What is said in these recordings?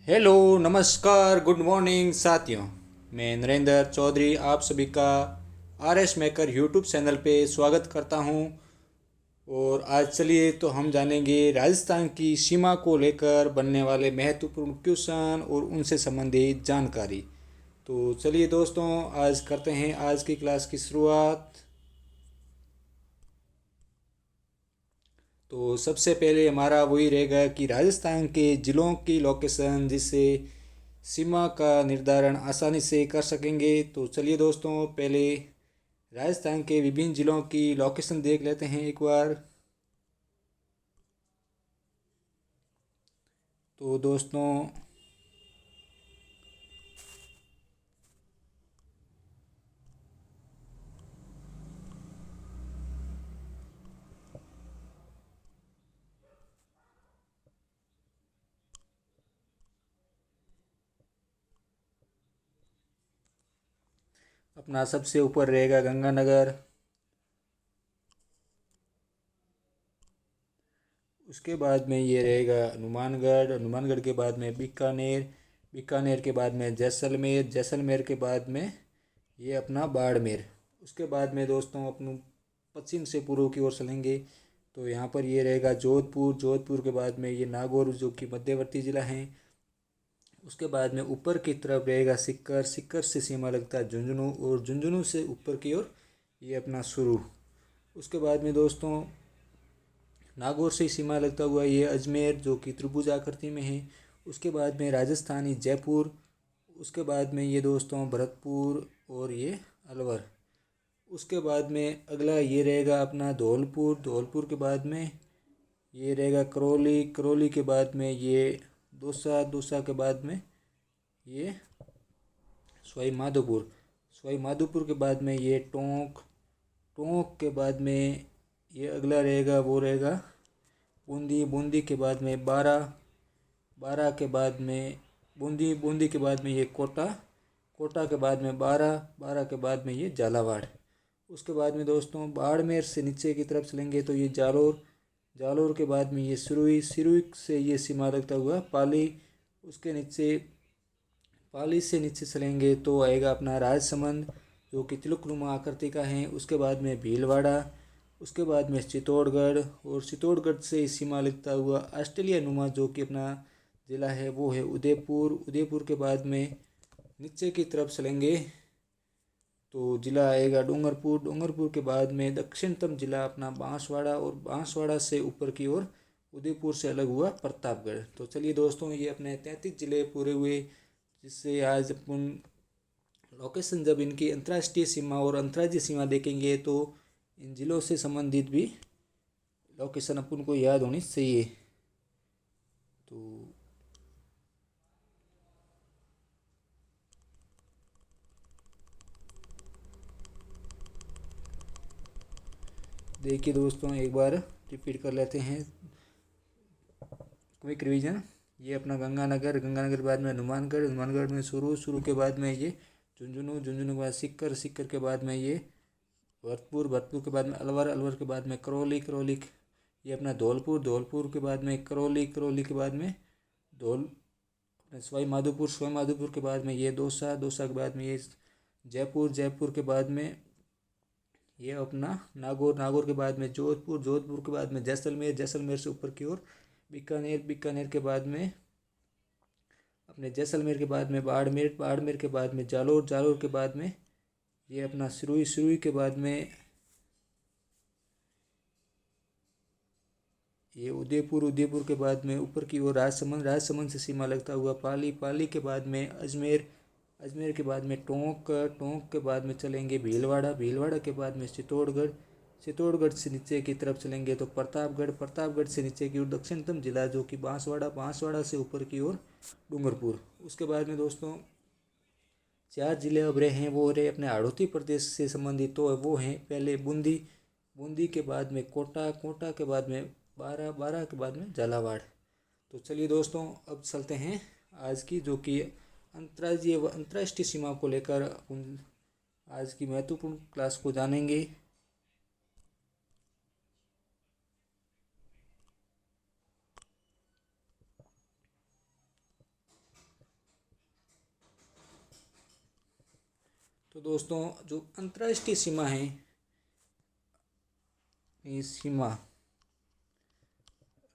Hello, नमस्कार, good morning साथियों। मैं नरेंद्र चौधरी आप सभी का R S maker YouTube channel पे स्वागत करता हूँ। और आज चलिए तो हम जानेंगे राजस्थान की सीमा को लेकर बनने वाले महत्वपूर्ण क्वेश्चन और उनसे संबंधित जानकारी। तो चलिए दोस्तों, आज करते हैं आज की क्लास की शुरुआत। तो सबसे पहले हमारा वही रहेगा कि राजस्थान के ज़िलों की लोकेशन, जिससे सीमा का निर्धारण आसानी से कर सकेंगे। तो चलिए दोस्तों, पहले राजस्थान के विभिन्न ज़िलों की लोकेशन देख लेते हैं एक बार। तो दोस्तों, अपना सबसे ऊपर रहेगा गंगानगर। उसके बाद में ये रहेगा हनुमानगढ़। हनुमानगढ़ के बाद में बीकानेर। बीकानेर के बाद में जैसलमेर। जैसलमेर के बाद में ये अपना बाड़मेर। उसके बाद में दोस्तों अपन पश्चिम से पूर्व की ओर चलेंगे तो यहाँ पर ये रहेगा जोधपुर। जोधपुर के बाद में ये नागौर, जो कि मध्यवर्ती ज़िला है। उसके बाद में ऊपर की तरफ रहेगा सीकर। सीकर से सीमा लगता है झुंझुनू, और झुंझुनू से ऊपर की ओर ये अपना शुरू। उसके बाद में दोस्तों नागौर से सीमा लगता हुआ ये अजमेर, जो कि त्रिभुज आकृति में है। उसके बाद में राजस्थानी जयपुर। उसके बाद में ये दोस्तों भरतपुर और ये अलवर। उसके बाद में अगला ये रहेगा अपना धौलपुर। धौलपुर के बाद में ये रहेगा करौली। करौली के बाद में ये दौसा। दौसा के बाद में ये सवाई माधोपुर। सवाई माधोपुर के बाद में ये टोंक। टोंक के बाद में ये अगला रहेगा वो रहेगा बूंदी। बूंदी के बाद में बारा। बारा के बाद में बूंदी। बूंदी के बाद में ये कोटा। कोटा के बाद में बारा। बारा के बाद में ये झालावाड़। उसके बाद में दोस्तों बाड़मेर से नीचे की तरफ चलेंगे तो ये जालोर। जालोर के बाद में ये सिरुई। सिरुई से ये सीमा लगता हुआ पाली। उसके नीचे पाली से नीचे चलेंगे तो आएगा अपना राजसमंद, जो कि तिलकनुमा आकृति का है। उसके बाद में भीलवाड़ा। उसके बाद में चित्तौड़गढ़, और चित्तौड़गढ़ से सीमा लगता हुआ ऑस्ट्रेलिया नुमा, जो कि अपना ज़िला है वो है उदयपुर। उदयपुर के बाद में नीचे की तरफ चलेंगे तो ज़िला आएगा डूंगरपुर। डूंगरपुर के बाद में दक्षिणतम ज़िला अपना बांसवाड़ा, और बांसवाड़ा से ऊपर की ओर उदयपुर से अलग हुआ प्रतापगढ़। तो चलिए दोस्तों, ये अपने 33 ज़िले पूरे हुए, जिससे आज अपन लोकेशन जब इनकी अंतर्राष्ट्रीय सीमा और अंतर्राज्यीय सीमा देखेंगे तो इन ज़िलों से संबंधित भी लोकेशन अपन को याद होनी चाहिए। तो देखिए दोस्तों, एक बार रिपीट कर लेते हैं क्विक रिवीजन। ये अपना गंगानगर। गंगानगर के बाद में हनुमानगढ़। हनुमानगढ़ में शुरू। शुरू के बाद में ये झुंझुनू। झुंझुनू के बाद सीकर। सीकर के बाद में ये भरतपुर। भरतपुर के बाद में अलवर। अलवर के बाद में करौली। करौली ये अपना धौलपुर। धौलपुर के बाद में करौली। करौली के बाद में धौल सवाई माधोपुर। सवाई माधोपुर के बाद में ये दौसा। दौसा के बाद में ये जयपुर। जयपुर के बाद में ये अपना नागौर। नागौर के बाद में जोधपुर। जोधपुर के बाद में जैसलमेर। जैसलमेर से ऊपर की ओर बीकानेर। बीकानेर के बाद में अपने जैसलमेर के बाद में बाड़मेर। बाड़मेर के बाद में जालोर। जालोर के बाद में ये अपना सिरुई। सिरुई के बाद में ये उदयपुर। उदयपुर के बाद में ऊपर की ओर राजसमंद। राजसमंद से सीमा लगता हुआ पाली। पाली के बाद में अजमेर। अजमेर के बाद में टोंक। टोंक के बाद में चलेंगे भीलवाड़ा। भीलवाड़ा के बाद में चित्तौड़गढ़। चित्तौड़गढ़ से नीचे की तरफ चलेंगे तो प्रतापगढ़। प्रतापगढ़ से नीचे की ओर दक्षिणतम जिला, जो कि बांसवाड़ा। बांसवाड़ा से ऊपर की ओर डूंगरपुर। उसके बाद में दोस्तों 4 जिले अब रहे हैं, वो रहे अपने हाड़ौती प्रदेश से संबंधित। तो वो हैं पहले बूंदी। बूंदी के बाद में कोटा। कोटा के बाद में बारा। बारा के बाद में झालावाड़। तो चलिए दोस्तों, अब चलते हैं आज की, जो कि अंतर्राज्यीय व अंतर्राष्ट्रीय सीमा को लेकर उन आज की महत्वपूर्ण क्लास को जानेंगे। तो दोस्तों जो अंतर्राष्ट्रीय सीमा है, ये सीमा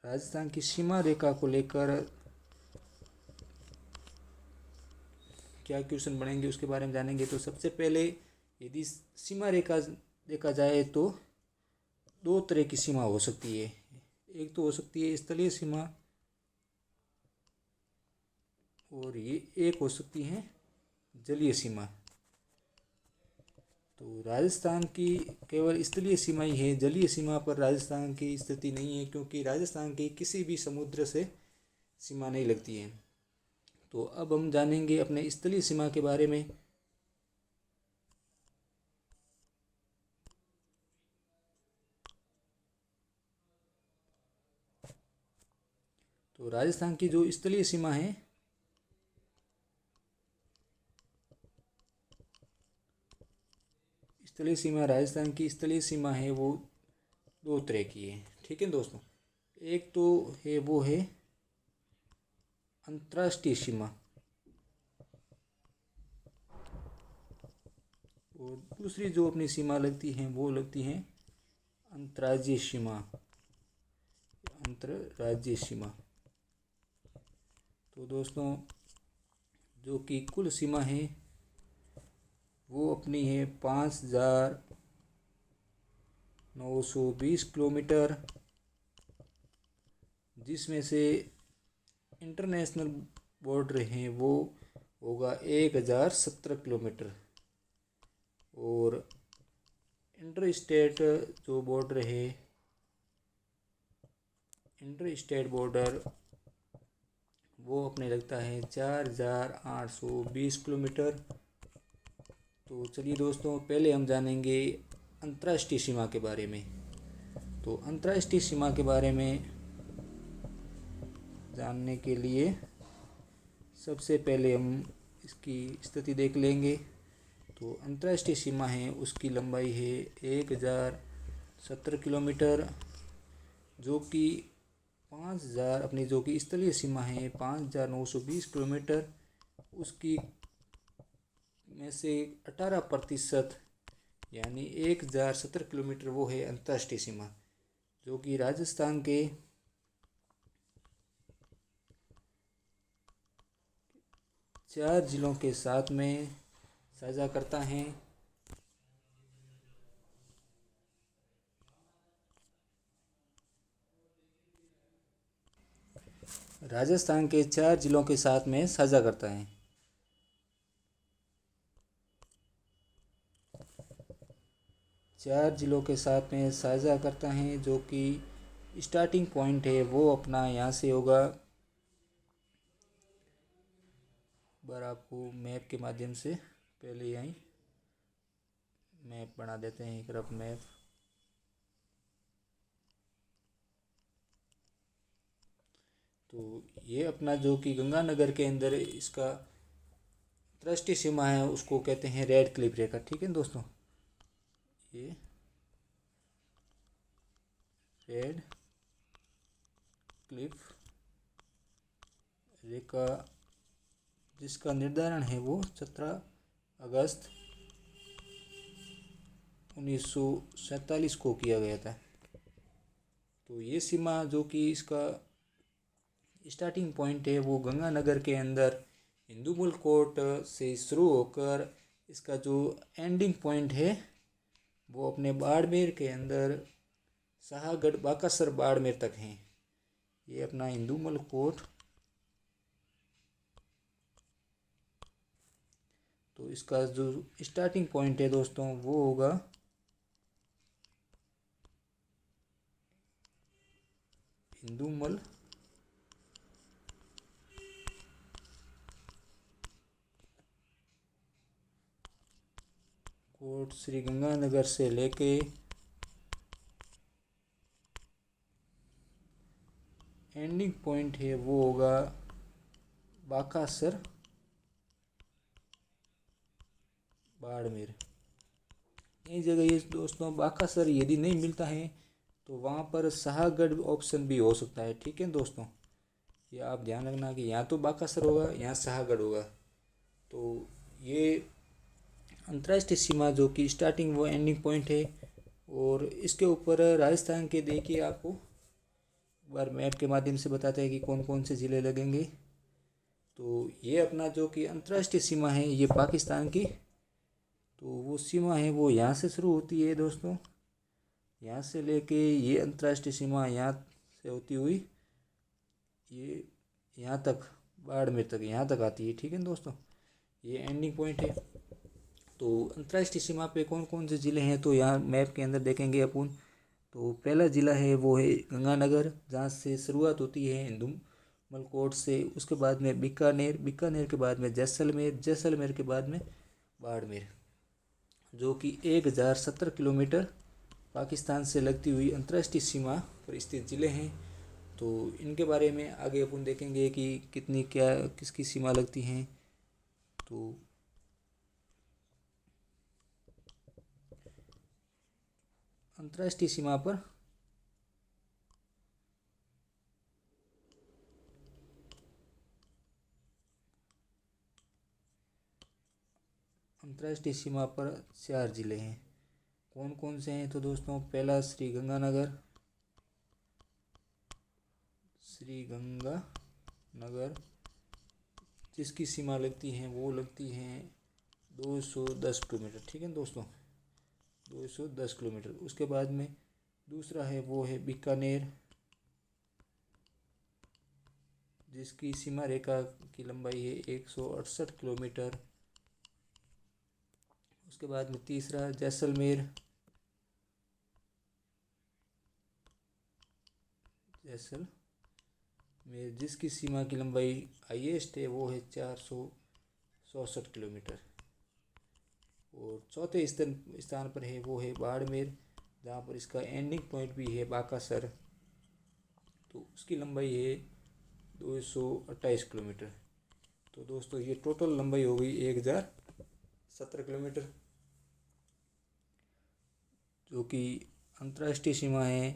राजस्थान की सीमा रेखा को लेकर क्या क्वेश्चन बनेंगे उसके बारे में जानेंगे। तो सबसे पहले यदि सीमा रेखा देखा जाए तो दो तरह की सीमा हो सकती है। एक तो हो सकती है स्थलीय सीमा और ये एक हो सकती है जलीय सीमा। तो राजस्थान की केवल स्थलीय सीमा ही है, जलीय सीमा पर राजस्थान की स्थिति नहीं है, क्योंकि राजस्थान की किसी भी समुद्र से सीमा नहीं लगती है। तो अब हम जानेंगे अपने स्थलीय सीमा के बारे में। तो राजस्थान की जो स्थलीय सीमा है, स्थलीय सीमा राजस्थान की स्थलीय सीमा है वो दो तरह की है। ठीक है दोस्तों, एक तो है वो है अंतर्राष्ट्रीय सीमा और दूसरी जो अपनी सीमा लगती है वो लगती है अंतर्राज्यीय सीमा, अंतर्राज्यीय सीमा। तो दोस्तों जो कि कुल सीमा है वो अपनी है 5,920 किलोमीटर, जिसमें से इंटरनेशनल बॉर्डर हैं वो होगा 1,017 किलोमीटर और इंटर स्टेट जो बॉर्डर है, इंटर स्टेट बॉर्डर वो अपने लगता है 4,820 किलोमीटर। तो चलिए दोस्तों पहले हम जानेंगे अंतर्राष्ट्रीय सीमा के बारे में। तो अंतर्राष्ट्रीय सीमा के बारे में जानने के लिए सबसे पहले हम इसकी स्थिति देख लेंगे। तो अंतर्राष्ट्रीय सीमा है उसकी लंबाई है 1,017 किलोमीटर, जो कि 5,000 अपनी जो कि स्थलीय सीमा है 5,920 किलोमीटर, उसकी में से 18% यानी 1,017 किलोमीटर वो है अंतर्राष्ट्रीय सीमा, जो कि राजस्थान के 4 जिलों के साथ में साझा करता है। राजस्थान के 4 जिलों के साथ में साझा करता है। चार जिलों के साथ में साझा करता है, जो कि स्टार्टिंग पॉइंट है वो अपना यहाँ से होगा। बार आपको मैप के माध्यम से पहले यहीं मैप बना देते हैं, एक रफ मैप। तो ये अपना जो कि गंगानगर के अंदर इसका अंतर्राष्ट्रीय सीमा है उसको कहते हैं रेड क्लिफ रेखा। ठीक है दोस्तों, ये रेड क्लिफ रेखा जिसका निर्धारण है वो 17 अगस्त 1947 को किया गया था। तो ये सीमा जो कि इसका स्टार्टिंग पॉइंट है वो गंगानगर के अंदर हिंदूमूल कोट से शुरू होकर इसका जो एंडिंग पॉइंट है वो अपने बाड़मेर के अंदर शाहगढ़ बाकासर बाड़मेर तक है। ये अपना हिंदूमूल कोट। तो इसका जो स्टार्टिंग पॉइंट है दोस्तों वो होगा हिंदूमल कोट श्री गंगानगर से लेके एंडिंग पॉइंट है वो होगा बाकासर बाड़मेर। ये जगह ये दोस्तों बाकासर यदि नहीं मिलता है तो वहाँ पर शाहगढ़ ऑप्शन भी हो सकता है। ठीक है दोस्तों, ये आप ध्यान रखना कि यहाँ तो बाकासर होगा, यहाँ शाहगढ़ होगा। तो ये अंतर्राष्ट्रीय सीमा जो कि स्टार्टिंग वो एंडिंग पॉइंट है। और इसके ऊपर राजस्थान के देखिए आपको एक बार मैप के माध्यम से बताते हैं कि कौन कौन से ज़िले लगेंगे। तो ये अपना जो कि अंतर्राष्ट्रीय सीमा है ये पाकिस्तान की, तो वो सीमा है वो यहाँ से शुरू होती है दोस्तों, यहाँ से लेके ये अंतर्राष्ट्रीय सीमा यहाँ से होती हुई ये यहाँ तक बाड़मेर तक यहाँ तक आती है। ठीक है दोस्तों, ये एंडिंग पॉइंट है। तो अंतर्राष्ट्रीय सीमा पे कौन कौन से ज़िले हैं तो यहाँ मैप के अंदर देखेंगे अपन। तो पहला ज़िला है वो है गंगानगर, जहाँ से शुरुआत होती है मलकोट से। उसके बाद में बीकानेर, बीकानेर के बाद में जैसलमेर, जैसलमेर के बाद में बाड़मेर, जो कि 1070 किलोमीटर पाकिस्तान से लगती हुई अंतर्राष्ट्रीय सीमा पर स्थित ज़िले हैं। तो इनके बारे में आगे अपन देखेंगे कि कितनी क्या किसकी सीमा लगती हैं। तो अंतर्राष्ट्रीय सीमा पर अंतर्राष्ट्रीय सीमा पर 4 ज़िले हैं। कौन कौन से हैं तो दोस्तों, पहला श्री गंगानगर, श्री गंगानगर जिसकी सीमा लगती हैं वो लगती हैं 210 किलोमीटर। ठीक है दोस्तों, 210 किलोमीटर। उसके बाद में दूसरा है वो है बीकानेर, जिसकी सीमा रेखा की लंबाई है 168 किलोमीटर। उसके बाद में तीसरा जैसलमेर, जैसलमेर जिसकी सीमा की लंबाई हाईएस्ट है वो है 464 किलोमीटर। और चौथे स्थान पर है वो है बाड़मेर, जहाँ पर इसका एंडिंग पॉइंट भी है बाकासर, तो उसकी लंबाई है 228 किलोमीटर। तो दोस्तों ये टोटल लंबाई हो गई 1070 किलोमीटर, जो कि अंतर्राष्ट्रीय सीमा है।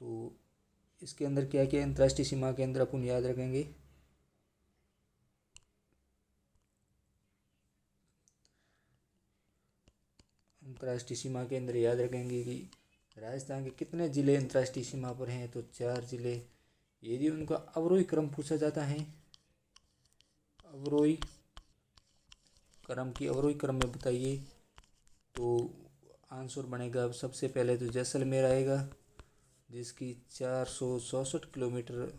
तो इसके अंदर क्या क्या अंतर्राष्ट्रीय सीमा के अंदर अपन याद रखेंगे। अंतर्राष्ट्रीय सीमा के अंदर याद रखेंगे कि राजस्थान के कितने ज़िले अंतर्राष्ट्रीय सीमा पर हैं तो 4 ज़िले। यदि उनका अवरोही क्रम पूछा जाता है, अवरोही क्रम में बताइए, तो आंसर बनेगा सबसे पहले तो जैसलमेर आएगा, जिसकी 464 किलोमीटर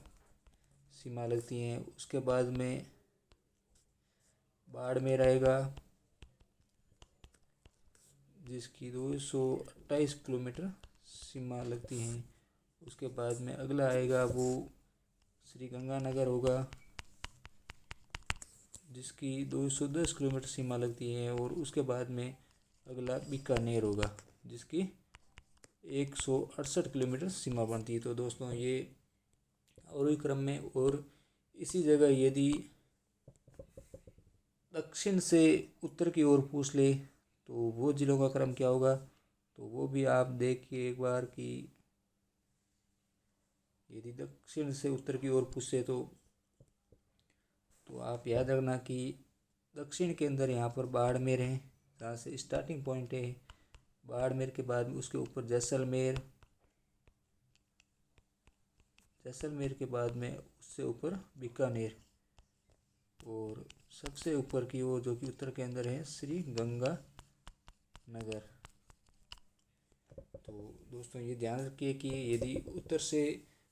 सीमा लगती हैं। उसके बाद में बाड़मेर आएगा, जिसकी 228 किलोमीटर सीमा लगती हैं। उसके बाद में अगला आएगा वो श्री गंगानगर होगा, जिसकी 210 किलोमीटर सीमा लगती है। और उसके बाद में अगला बीकानेर होगा, जिसकी 168 किलोमीटर सीमा बनती है। तो दोस्तों ये अवरोही क्रम में, और इसी जगह यदि दक्षिण से उत्तर की ओर पूछ ले तो वो जिलों का क्रम क्या होगा, तो वो भी आप देखिए एक बार कि यदि दक्षिण से उत्तर की ओर पूछे तो आप याद रखना कि दक्षिण के अंदर यहाँ पर बाड़मेर है, जहाँ से स्टार्टिंग पॉइंट है। बाड़मेर के बाद उसके ऊपर जैसलमेर, जैसलमेर के बाद में उससे ऊपर बीकानेर, और सबसे ऊपर की ओर जो कि उत्तर के अंदर है श्री गंगानगर। तो दोस्तों ये ध्यान रखिए कि यदि उत्तर से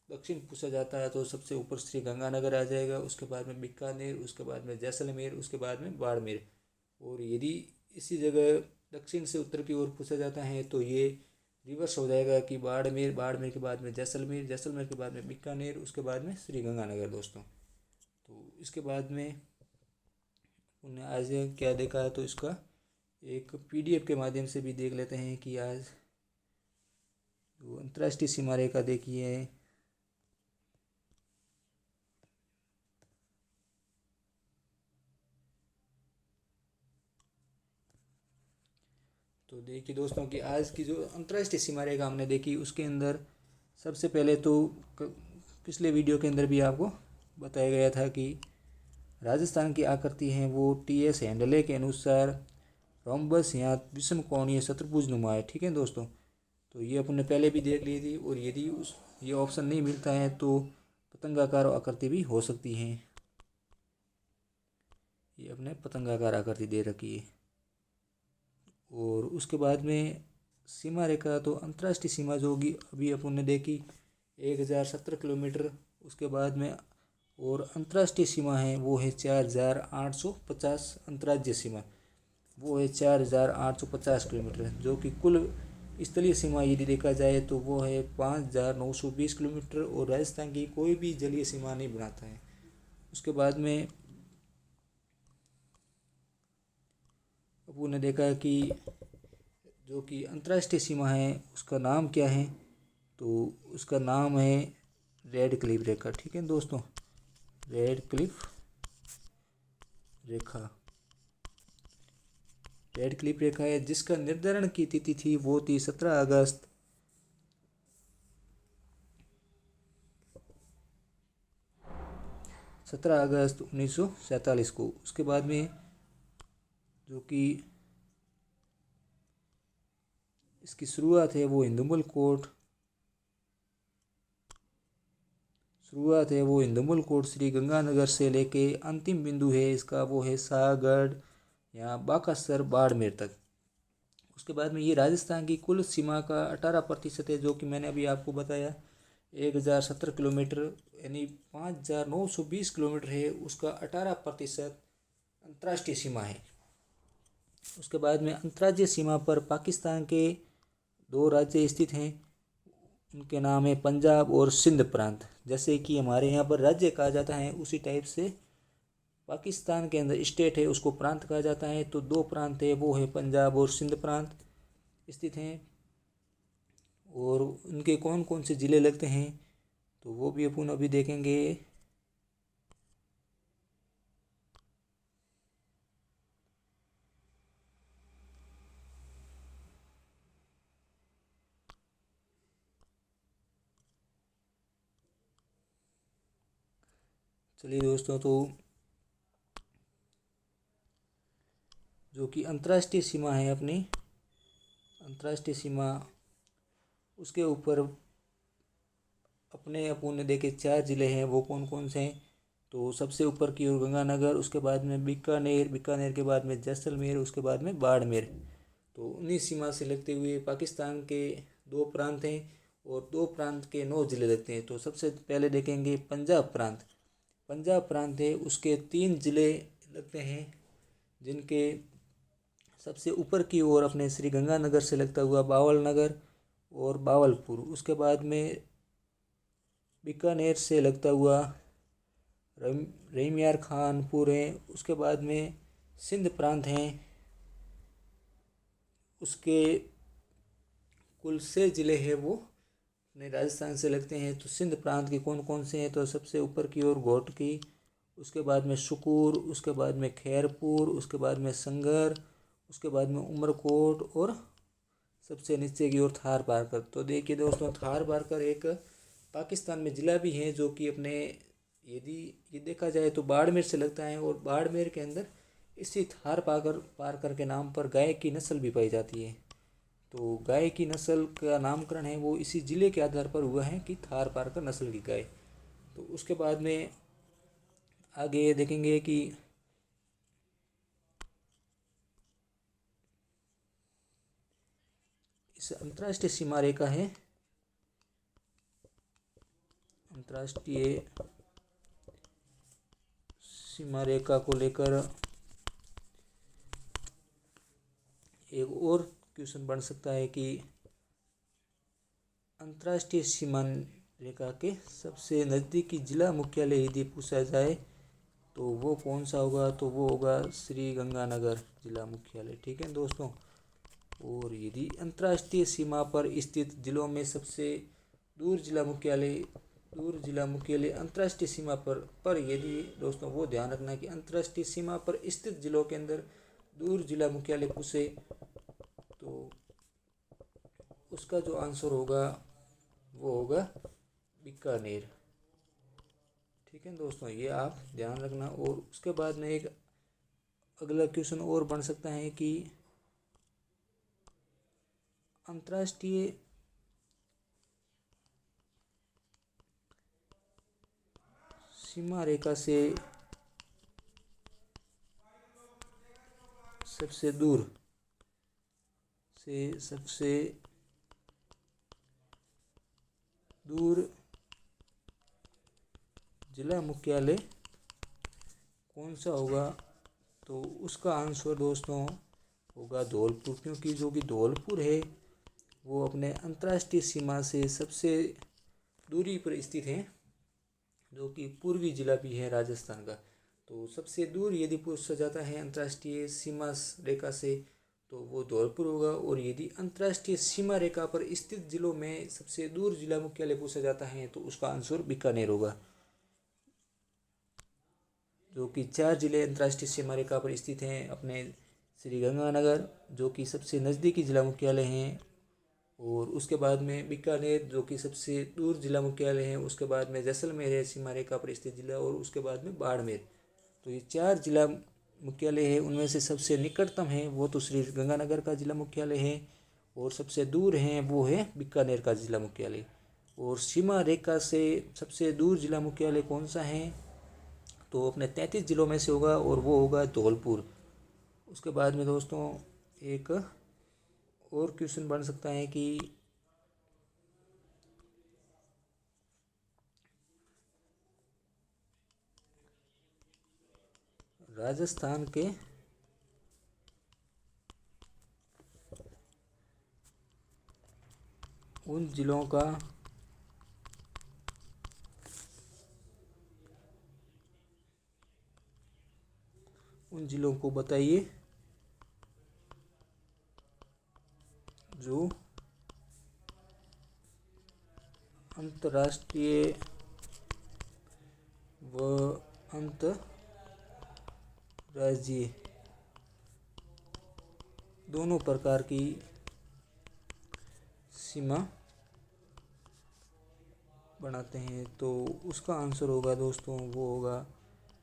दक्षिण पूछा जाता है तो सबसे ऊपर श्री गंगानगर आ जाएगा, उसके बाद में बीकानेर, उसके बाद में जैसलमेर, उसके बाद में बाड़मेर। और यदि इसी जगह दक्षिण से उत्तर की ओर पूछा जाता है तो ये रिवर्स हो जाएगा कि बाड़मेर, बाड़मेर के बाद में जैसलमेर, जैसलमेर के बाद में बीकानेर, उसके बाद में श्री गंगानगर दोस्तों। तो इसके बाद में उन्हें आज क्या देखा है तो इसका एक पीडीएफ के माध्यम से भी देख लेते हैं कि आज तो अंतर्राष्ट्रीय सीमा रेखा देखिए। तो देखिए दोस्तों कि आज की जो अंतर्राष्ट्रीय सीमा रेखा हमने देखी उसके अंदर सबसे पहले तो पिछले वीडियो के अंदर भी आपको बताया गया था कि राजस्थान की आकृति है वो टी.एस. हैंडले के अनुसार रोम्बस या विषम कोणीय चतुर्भुज नुमा है। ठीक है दोस्तों, तो ये अपन ने पहले भी देख ली थी। और यदि ये ऑप्शन नहीं मिलता है तो पतंगाकार आकृति भी हो सकती है। ये अपने पतंगाकार आकृति दे रखी है। और उसके बाद में सीमा रेखा, तो अंतर्राष्ट्रीय सीमा जो होगी अभी अपन ने देखी 1017 किलोमीटर। उसके बाद में और अंतर्राष्ट्रीय सीमा है वो है 4850। अंतर्राज्यीय सीमा वो है 4850 किलोमीटर, जो कि कुल स्थलीय सीमा यदि देखा जाए तो वो है 5920 किलोमीटर। और राजस्थान की कोई भी जलीय सीमा नहीं बनाता है। उसके बाद में अपन ने देखा कि जो कि अंतर्राष्ट्रीय सीमा है उसका नाम क्या है, तो उसका नाम है रेड क्लिफ रेखा। ठीक है दोस्तों, रेड क्लिफ रेखा, रेड क्लिफ रेखा है, जिसका निर्धारण की तिथि थी वो थी 17 अगस्त 1947 को। उसके बाद में जो कि इसकी शुरुआत है वो हिंदुमल कोट श्री गंगानगर से लेके अंतिम बिंदु है इसका वो है शाहगढ़ या बाकासर बाड़मेर तक। उसके बाद में ये राजस्थान की कुल सीमा का 18% है, जो कि मैंने अभी आपको बताया 1017 किलोमीटर यानी 5920 किलोमीटर है, उसका 18% अंतर्राष्ट्रीय सीमा है। उसके बाद में अंतर्राज्यीय सीमा पर पाकिस्तान के 2 राज्य स्थित हैं, उनके नाम है पंजाब और सिंध प्रांत। जैसे कि हमारे यहाँ पर राज्य कहा जाता है उसी टाइप से पाकिस्तान के अंदर स्टेट है उसको प्रांत कहा जाता है। तो 2 प्रांत है वो है पंजाब और सिंध प्रांत स्थित हैं। और उनके कौन कौन से ज़िले लगते हैं तो वो भी अपन अभी देखेंगे। चलिए दोस्तों, तो जो कि अंतर्राष्ट्रीय सीमा है अपनी अंतर्राष्ट्रीय सीमा, उसके ऊपर अपने अपन ने देखे 4 ज़िले हैं वो कौन कौन से हैं। तो सबसे ऊपर की ओर गंगानगर, उसके बाद में बीकानेर के बाद में जैसलमेर, उसके बाद में बाड़मेर। तो उन्हीं सीमा से लगते हुए पाकिस्तान के 2 प्रांत हैं और 2 प्रांत के 9 ज़िले लगते हैं। तो सबसे पहले देखेंगे पंजाब प्रांत। पंजाब प्रांत है उसके 3 ज़िले लगते हैं, जिनके सबसे ऊपर की ओर अपने श्री गंगानगर से लगता हुआ बावल नगर और बावलपुर। उसके बाद में बीकानेर से लगता हुआ रहीमयार खानपुर है। उसके बाद में सिंध प्रांत हैं, उसके कुल 6 ज़िले हैं वो अपने राजस्थान से लगते हैं। तो सिंध प्रांत के कौन कौन से हैं, तो सबसे ऊपर की ओर घोटकी, उसके बाद में सुकूर, उसके बाद में खैरपुर, उसके बाद में संगर, उसके बाद में उमरकोट और सबसे नीचे की ओर थार पारकर। तो देखिए दोस्तों, थार पारकर एक पाकिस्तान में ज़िला भी है, जो कि अपने यदि ये देखा जाए तो बाड़मेर से लगता है। और बाड़मेर के अंदर इसी थार पारकर के नाम पर गाय की नस्ल भी पाई जाती है। तो गाय की नस्ल का नामकरण है वो इसी ज़िले के आधार पर हुआ है कि थार पारकर नस्ल की गाय। तो उसके बाद में आगे देखेंगे कि इस अंतर्राष्ट्रीय सीमा रेखा है, अंतर्राष्ट्रीय सीमा रेखा को लेकर एक और क्वेश्चन बन सकता है कि अंतर्राष्ट्रीय सीमा रेखा के सबसे नज़दीकी जिला मुख्यालय यदि पूछा जाए तो वो कौन सा होगा, तो वो होगा श्री गंगानगर जिला मुख्यालय। ठीक है दोस्तों, और यदि अंतर्राष्ट्रीय सीमा पर स्थित जिलों में सबसे दूर जिला मुख्यालय अंतर्राष्ट्रीय सीमा पर यदि दोस्तों वो ध्यान रखना कि अंतर्राष्ट्रीय सीमा पर स्थित जिलों के अंदर दूर जिला मुख्यालय पूछे तो उसका जो आंसर होगा वो होगा बीकानेर। ठीक ठीक है दोस्तों, ये आप ध्यान रखना। और उसके बाद में एक अगला क्वेश्चन और बन सकता है कि अंतर्राष्ट्रीय सीमा रेखा से सबसे दूर जिला मुख्यालय कौन सा होगा? तो उसका आंसर दोस्तों होगा धौलपुर, क्योंकि जो कि धौलपुर है वो अपने अंतर्राष्ट्रीय सीमा से सबसे दूरी पर स्थित है, जो कि पूर्वी जिला भी है राजस्थान का। तो सबसे दूर यदि पूछा जाता है अंतर्राष्ट्रीय सीमा रेखा से तो वो धौलपुर होगा। और यदि अंतर्राष्ट्रीय सीमा रेखा पर स्थित जिलों में सबसे दूर जिला मुख्यालय पूछा जाता है तो उसका आंसर बीकानेर होगा, जो कि 4 जिले अंतर्राष्ट्रीय सीमा रेखा पर स्थित हैं। अपने श्रीगंगानगर जो कि सबसे नज़दीकी जिला मुख्यालय हैं, और उसके बाद में बीकानेर जो कि सबसे दूर जिला मुख्यालय है, उसके बाद में जैसलमेर है सीमा रेखा पर स्थित जिला, और उसके बाद में बाड़मेर। तो ये 4 जिला मुख्यालय है, उनमें से सबसे निकटतम है वो तो श्रीगंगानगर का जिला मुख्यालय है, और सबसे दूर है वो है बीकानेर का जिला मुख्यालय। और सीमा रेखा से सबसे दूर जिला मुख्यालय कौन सा है? तो अपने 33 जिलों में से होगा, और वो होगा धौलपुर। उसके बाद में दोस्तों एक और क्वेश्चन बन सकता है कि राजस्थान के उन जिलों को बताइए जो अंतर्राष्ट्रीय व अंतर्राज्यीय दोनों प्रकार की सीमा बनाते हैं। तो उसका आंसर होगा दोस्तों वो होगा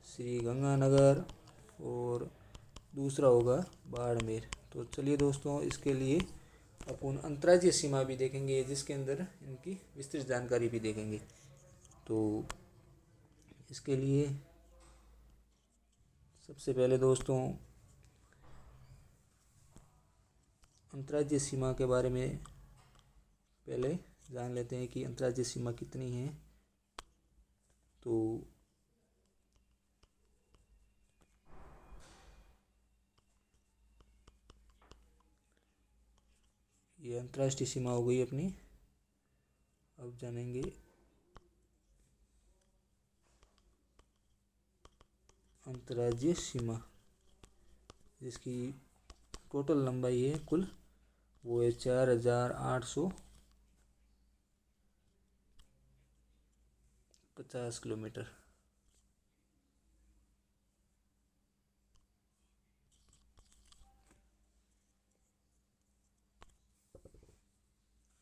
श्रीगंगानगर, और दूसरा होगा बाड़मेर। तो चलिए दोस्तों, इसके लिए अपन अंतर्राज्यीय सीमा भी देखेंगे, जिसके अंदर इनकी विस्तृत जानकारी भी देखेंगे। तो इसके लिए सबसे पहले दोस्तों अंतर्राज्यीय सीमा के बारे में पहले जान लेते हैं कि अंतर्राज्यीय सीमा कितनी है। तो ये अंतर्राष्ट्रीय सीमा हो गई अपनी। अब जानेंगे अंतर्राज्यीय सीमा, जिसकी टोटल लंबाई है कुल वो है 4850 किलोमीटर।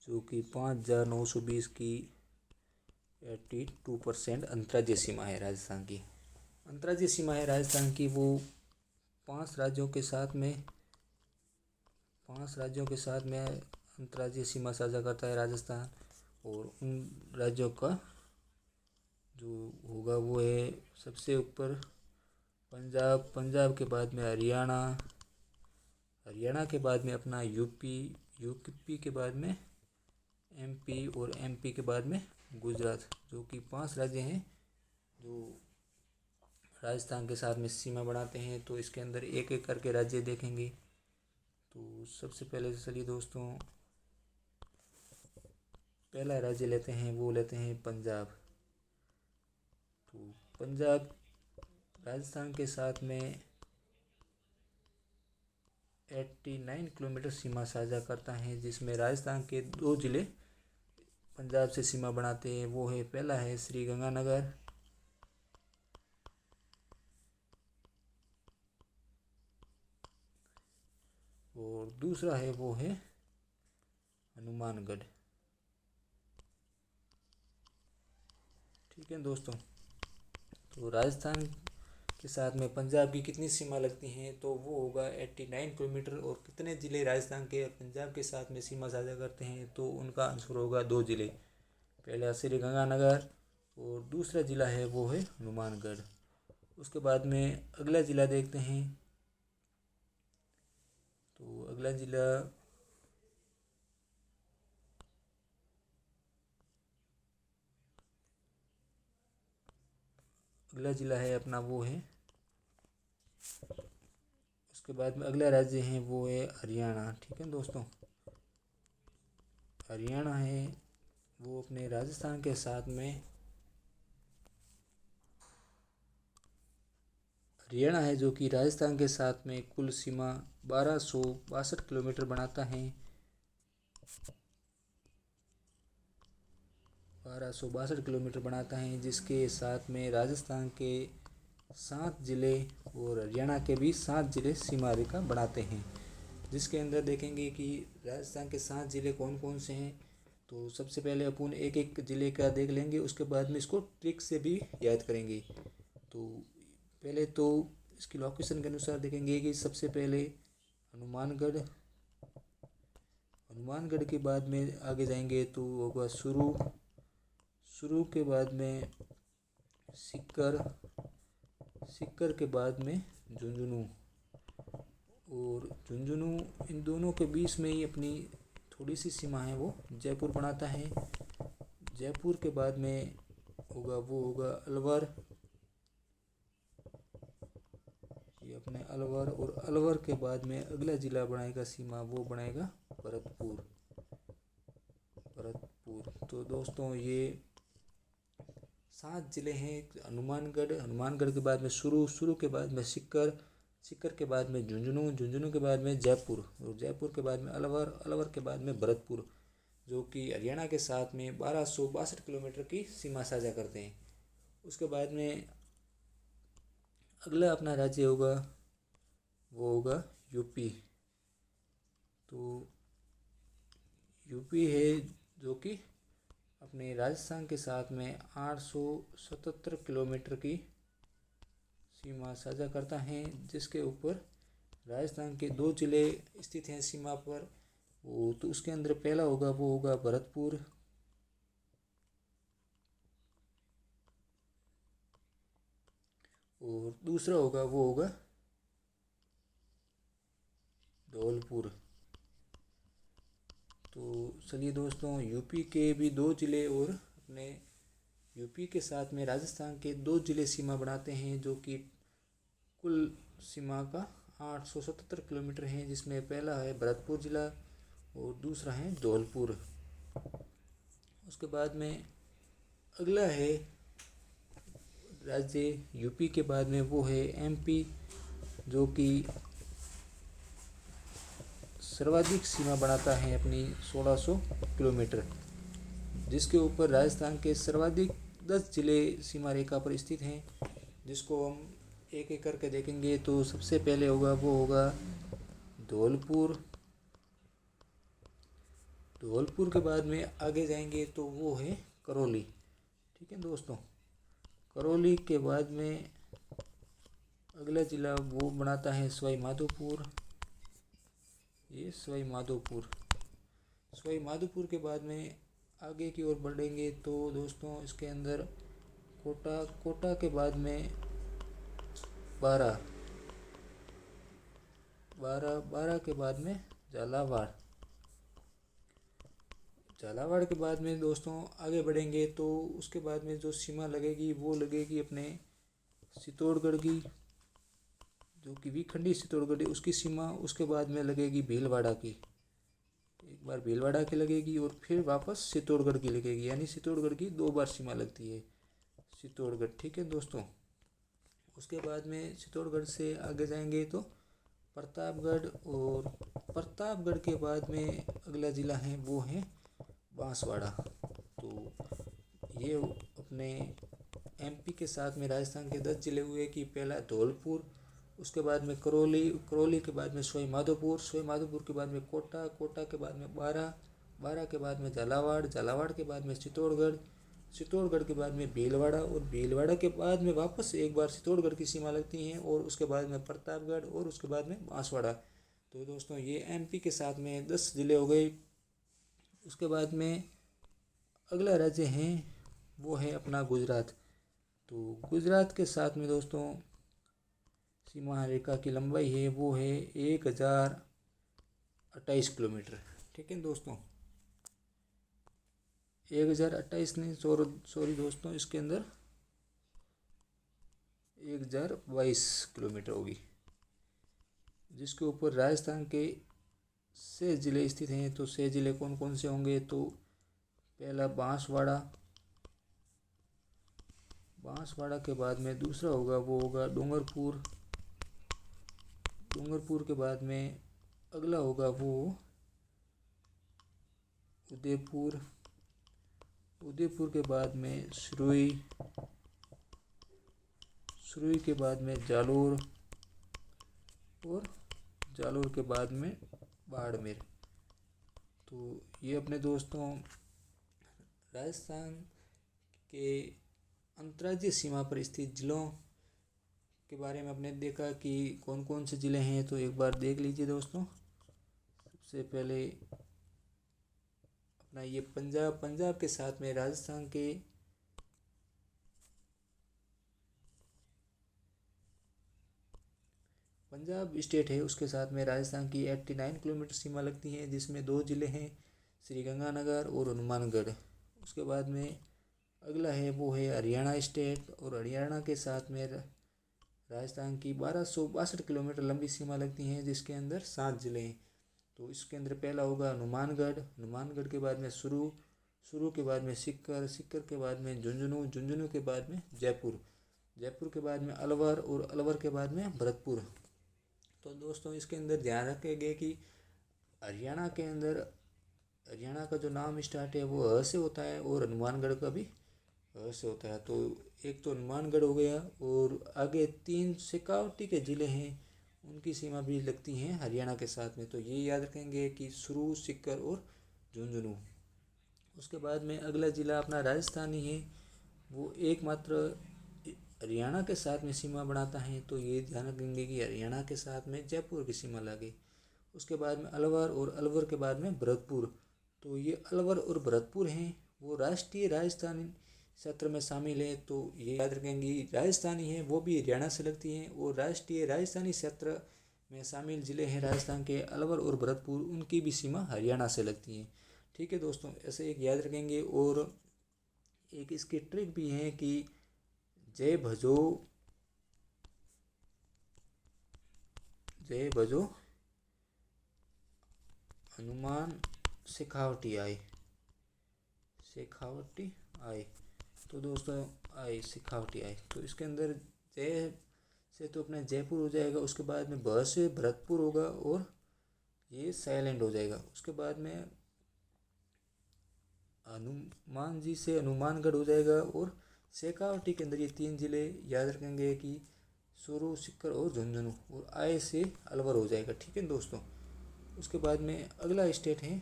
जो कि 5920 की 82% अंतर्राज्यीय सीमा है राजस्थान की। अंतर्राज्यीय सीमा है राजस्थान की वो 5 राज्यों के साथ में अंतर्राज्यीय सीमा साझा करता है राजस्थान। और उन राज्यों का जो होगा वो है सबसे ऊपर पंजाब के बाद में हरियाणा के बाद में अपना यूपी के बाद में एमपी, और एमपी के बाद में गुजरात, जो कि 5 राज्य हैं जो राजस्थान के साथ में सीमा बनाते हैं। तो इसके अंदर एक एक करके राज्य देखेंगे। तो सबसे पहले चलिए दोस्तों पहला राज्य लेते हैं पंजाब। तो पंजाब राजस्थान के साथ में 89 किलोमीटर सीमा साझा करता है, जिसमें राजस्थान के 2 जिले पंजाब से सीमा बनाते हैं। वो है पहला है श्रीगंगानगर, और दूसरा है वो है हनुमानगढ़। ठीक है दोस्तों, तो राजस्थान के साथ में पंजाब की कितनी सीमा लगती हैं, तो वो होगा 89 किलोमीटर। और कितने ज़िले राजस्थान के पंजाब के साथ में सीमा साझा करते हैं, तो उनका आंसर होगा 2 ज़िले। पहला श्री गंगानगर और दूसरा ज़िला है वो है हनुमानगढ़। उसके बाद में अगला ज़िला देखते हैं। तो अगला ज़िला है अपना वो है, उसके बाद में अगला राज्य है वो है हरियाणा। ठीक है दोस्तों, हरियाणा है वो अपने राजस्थान के साथ में, हरियाणा है जो कि राजस्थान के साथ में कुल सीमा 1262 किलोमीटर बनाता है। 1262 किलोमीटर बनाता है, जिसके साथ में राजस्थान के 7 ज़िले और हरियाणा के भी 7 ज़िले सीमा रेखा बनाते हैं। जिसके अंदर देखेंगे कि राजस्थान के 7 ज़िले कौन कौन से हैं। तो सबसे पहले अपन एक एक ज़िले का देख लेंगे, उसके बाद में इसको ट्रिक से भी याद करेंगे। तो पहले तो इसकी लोकेशन के अनुसार देखेंगे कि सबसे पहले हनुमानगढ़, हनुमानगढ़ के बाद में आगे जाएंगे तो होगा शुरू के बाद में सीकर, सीकर के बाद में झुंझुनू, और झुंझुनू इन दोनों के बीच में ही अपनी थोड़ी सी सीमा है वो जयपुर बनाता है। जयपुर के बाद में होगा अलवर, ये अपने अलवर, और अलवर के बाद में अगला ज़िला बनाएगा सीमा, वो बनाएगा भरतपुर। तो दोस्तों ये 7 ज़िले हैं। हनुमानगढ़ के बाद में शुरू के बाद में सीकर के बाद में झुंझुनू के बाद में जयपुर, और जयपुर के बाद में अलवर के बाद में भरतपुर, जो कि हरियाणा के साथ में 1262 किलोमीटर की सीमा साझा करते हैं। उसके बाद में अगला अपना राज्य होगा वो होगा यूपी। तो यूपी है जो कि अपने राजस्थान के साथ में 877 किलोमीटर की सीमा साझा करता है, जिसके ऊपर राजस्थान के 2 ज़िले स्थित हैं सीमा पर। वो तो उसके अंदर पहला होगा वो होगा भरतपुर, और दूसरा होगा वो होगा धौलपुर। तो चलिए दोस्तों, यूपी के भी 2 ज़िले और अपने यूपी के साथ में राजस्थान के 2 ज़िले सीमा बनाते हैं, जो कि कुल सीमा का 877 किलोमीटर है, जिसमें पहला है भरतपुर ज़िला और दूसरा है धौलपुर। उसके बाद में अगला है राज्य यूपी के बाद में वो है एमपी, जो कि सर्वाधिक सीमा बनाता है अपनी 1600 किलोमीटर, जिसके ऊपर राजस्थान के सर्वाधिक 10 ज़िले सीमा रेखा पर स्थित हैं, जिसको हम एक एक करके देखेंगे। तो सबसे पहले वो होगा धौलपुर। धौलपुर के बाद में आगे जाएंगे तो वो है करौली। ठीक है दोस्तों, करौली के बाद में अगला ज़िला वो बनाता है सवाई माधोपुर। ये सवाई माधोपुर के बाद में आगे की ओर बढ़ेंगे तो दोस्तों इसके अंदर कोटा के बाद में 12 के बाद में झालावाड़ के बाद में दोस्तों आगे बढ़ेंगे तो उसके बाद में जो सीमा लगेगी वो लगेगी अपने चित्तौड़गढ़ की, जो कि विखंडी चित्तौड़गढ़ है उसकी सीमा। उसके बाद में लगेगी भीलवाड़ा की, एक बार भीलवाड़ा की लगेगी और फिर वापस चित्तौड़गढ़ की लगेगी, यानी चित्तौड़गढ़ की 2 बार सीमा लगती है चित्तौड़गढ़। ठीक है दोस्तों, उसके बाद में चित्तौड़गढ़ से आगे जाएंगे तो प्रतापगढ़, और प्रतापगढ़ के बाद में अगला ज़िला है वो है बांसवाड़ा। तो ये अपने एमपी के साथ में राजस्थान के 10 ज़िले हुए कि पहला धौलपुर, उसके बाद में करौली के बाद में सवाई माधोपुर के बाद में कोटा के बाद में 12 के बाद में झालावाड़ के बाद में चित्तौड़गढ़ चित्तौड़गढ़ के बाद में भीलवाड़ा और भीलवाड़ा के बाद में वापस एक बार चित्तौड़गढ़ की सीमा लगती हैं और उसके बाद में प्रतापगढ़ और उसके बाद में बांसवाड़ा। तो दोस्तों ये एमपी के साथ में 10 ज़िले हो गए। उसके बाद में अगला राज्य है वो है अपना गुजरात। तो गुजरात के साथ में दोस्तों सीमा रेखा की लंबाई है वो है 1028 किलोमीटर। ठीक है दोस्तों, 1028 नहीं, सॉरी दोस्तों, इसके अंदर 1022 किलोमीटर होगी, जिसके ऊपर राजस्थान के 6 ज़िले स्थित हैं। तो 6 ज़िले कौन कौन से होंगे? तो पहला बांसवाड़ा, बांसवाड़ा के बाद में दूसरा होगा वो होगा डूंगरपुर, डूंगरपुर के बाद में अगला होगा वो उदयपुर, उदयपुर के बाद में सुरुई, सुरुई के बाद में जालोर और जालोर के बाद में बाड़मेर। तो ये अपने दोस्तों राजस्थान के अंतर्राज्यीय सीमा पर स्थित जिलों के बारे में आपने देखा कि कौन कौन से ज़िले हैं। तो एक बार देख लीजिए दोस्तों। सबसे पहले अपना ये पंजाब, पंजाब के साथ में राजस्थान के पंजाब स्टेट है, उसके साथ में राजस्थान की 89 किलोमीटर सीमा लगती है, जिसमें 2 ज़िले हैं, श्री गंगानगर और हनुमानगढ़। उसके बाद में अगला है वो है हरियाणा स्टेट, और हरियाणा के साथ में राजस्थान की 1262 किलोमीटर लंबी सीमा लगती है, जिसके अंदर 7 ज़िले हैं। तो इसके अंदर पहला होगा हनुमानगढ़, हनुमानगढ़ के बाद में सुरू, सुरू के बाद में सीकर, सीकर के बाद में झुंझुनू, झुंझुनू के बाद में जयपुर, जयपुर के बाद में अलवर और अलवर के बाद में भरतपुर। तो दोस्तों इसके अंदर ध्यान रखेंगे कि हरियाणा के अंदर हरियाणा का जो नाम स्टार्ट है वो ह से होता है और हनुमानगढ़ का भी ह से होता है। तो एक तो हनुमानगढ़ हो गया, और आगे 3 शेखावटी के ज़िले हैं, उनकी सीमा भी लगती हैं हरियाणा के साथ में। तो ये याद रखेंगे कि सुरू, सीकर और झुंझुनू। उसके बाद में अगला ज़िला अपना राजस्थानी है, वो एकमात्र हरियाणा के साथ में सीमा बनाता है। तो ये ध्यान रखेंगे कि हरियाणा के साथ में जयपुर की सीमा लगे। उसके बाद में अलवर, और अलवर के बाद में भरतपुर। तो ये अलवर और भरतपुर हैं वो राष्ट्रीय राजस्थानी क्षेत्र में शामिल है। तो ये याद रखेंगे राजस्थानी है वो भी हरियाणा से लगती हैं, और राष्ट्रीय राजस्थानी क्षेत्र में शामिल ज़िले हैं राजस्थान के अलवर और भरतपुर, उनकी भी सीमा हरियाणा से लगती हैं। ठीक है दोस्तों, ऐसे एक याद रखेंगे। और एक इसकी ट्रिक भी है कि जय भजो, जय भजो हनुमान शेखावटी आए, शेखावटी आए। तो दोस्तों आए, शेखावटी आए। तो इसके अंदर जय से तो अपना जयपुर हो जाएगा, उसके बाद में भ से भरतपुर होगा, और ये साइलेंट हो जाएगा। उसके बाद में हनुमान जी से हनुमानगढ़ हो जाएगा, और शेखावटी के अंदर ये 3 ज़िले याद रखेंगे कि सुरू, सीकर और झुंझुनू, और आय से अलवर हो जाएगा। ठीक है दोस्तों। उसके बाद में अगला स्टेट है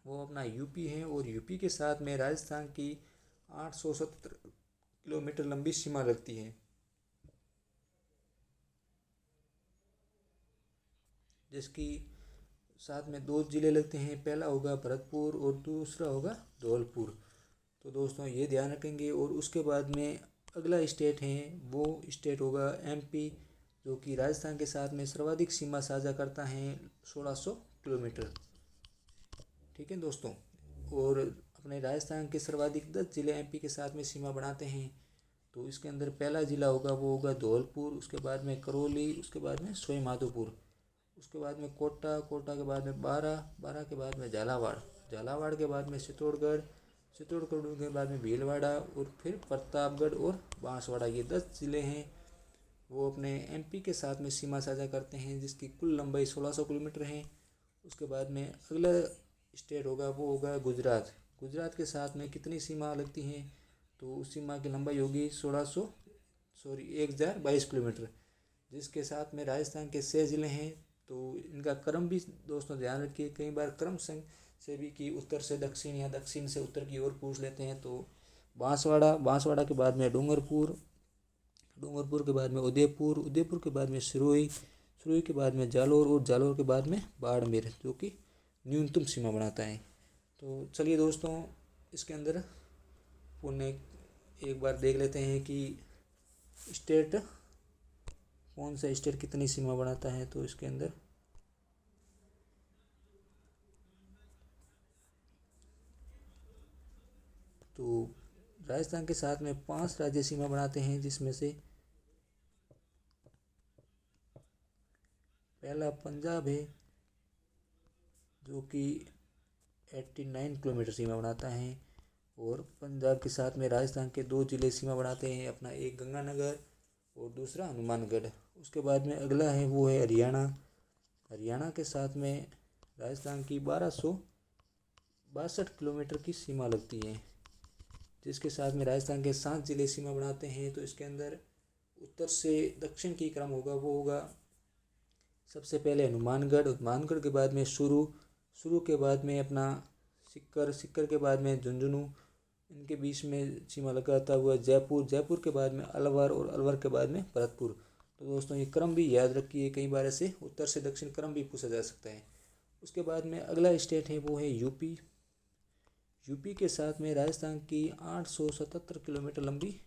वो अपना यूपी है, और यूपी के साथ में राजस्थान की 870 किलोमीटर लंबी सीमा लगती है, जिसकी साथ में 2 ज़िले लगते हैं, पहला होगा भरतपुर और दूसरा होगा धौलपुर। तो दोस्तों ये ध्यान रखेंगे। और उसके बाद में अगला स्टेट है वो स्टेट होगा एमपी, जो कि राजस्थान के साथ में सर्वाधिक सीमा साझा करता है, 1600 किलोमीटर। ठीक है दोस्तों। और अपने राजस्थान के सर्वाधिक 10 ज़िले एमपी के साथ में सीमा बनाते हैं। तो इसके अंदर पहला ज़िला होगा वो होगा धौलपुर, उसके बाद में करौली, उसके बाद में सवाई माधोपुर, उसके बाद में कोटा, कोटा के बाद में बारां, बारां के बाद में झालावाड़, झालावाड़ के बाद में चित्तौड़गढ़, चित्तौड़गढ़ के बाद में भीलवाड़ा, और फिर प्रतापगढ़ और बांसवाड़ा। ये 10 ज़िले हैं वो अपने एमपी के साथ में सीमा साझा करते हैं, जिसकी कुल लंबाई 1600 किलोमीटर है। उसके बाद में अगला स्टेट होगा वो होगा गुजरात। गुजरात के साथ में कितनी सीमा लगती हैं? तो उस सीमा की लंबाई होगी 1022 किलोमीटर, जिसके साथ में राजस्थान के 6 ज़िले हैं, तो इनका क्रम भी दोस्तों ध्यान रखिए, कई बार क्रम से भी कि उत्तर से दक्षिण या दक्षिण से उत्तर की ओर पूछ लेते हैं। तो बांसवाड़ा के बाद में डूंगरपुर के बाद में उदयपुर के बाद में सिरोही के बाद में जालोर और जालोर के बाद में बाड़मेर, जो कि न्यूनतम सीमा बनाता है। तो चलिए दोस्तों, इसके अंदर पुनः एक बार देख लेते हैं कि स्टेट कौन सा स्टेट कितनी सीमा बनाता है। तो इसके अंदर तो राजस्थान के साथ में 5 राज्य सीमा बनाते हैं, जिसमें से पहला पंजाब है जो कि 89 किलोमीटर सीमा बनाता है। और पंजाब के साथ में राजस्थान के 2 जिले सीमा बनाते हैं, अपना एक गंगानगर और दूसरा हनुमानगढ़। उसके बाद में अगला है वो है हरियाणा के साथ में राजस्थान की 1262 किलोमीटर की सीमा लगती है, जिसके साथ में राजस्थान के 7 जिले सीमा बनाते हैं। तो इसके अंदर उत्तर से दक्षिण की क्रम होगा वो होगा सबसे पहले हनुमानगढ़ के बाद में शुरू के बाद में अपना सिक्कर के बाद में झुंझुनू, इनके बीच में सीमा लगाता हुआ जयपुर के बाद में अलवर और अलवर के बाद में भरतपुर। तो दोस्तों ये क्रम भी याद रखिए, कई बार ऐसे उत्तर से दक्षिण क्रम भी पूछा जा सकता है। उसके बाद में अगला स्टेट है वो है यूपी के साथ में राजस्थान की 877 किलोमीटर लंबी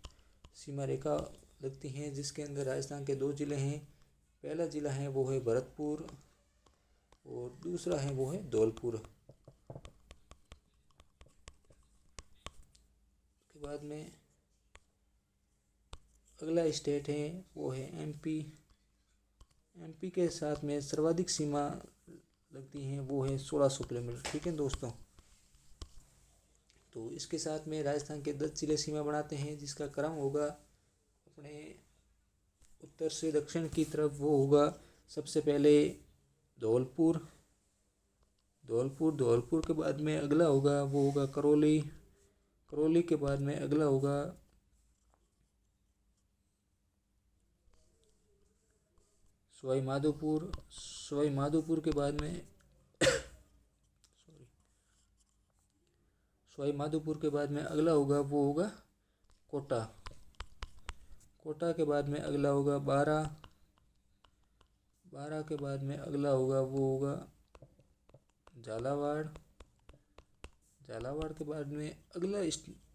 सीमा रेखा लगती है, जिसके अंदर राजस्थान के 2 जिले हैं। पहला जिला है वो है भरतपुर और दूसरा है वो है धौलपुर। उसके बाद में अगला स्टेट है वो है एमपी के साथ में सर्वाधिक सीमा लगती हैं वो है 1600 किलोमीटर। ठीक है दोस्तों, तो इसके साथ में राजस्थान के 10 जिले सीमा बनाते हैं, जिसका क्रम होगा अपने उत्तर से दक्षिण की तरफ वो होगा सबसे पहले धौलपुर के बाद में अगला होगा वो होगा करौली के बाद में अगला होगा सवाई माधोपुर के बाद में सवाई माधोपुर के बाद में अगला होगा वो होगा कोटा के बाद में अगला होगा बारह के बाद में अगला होगा वो होगा झालावाड़ के बाद में अगला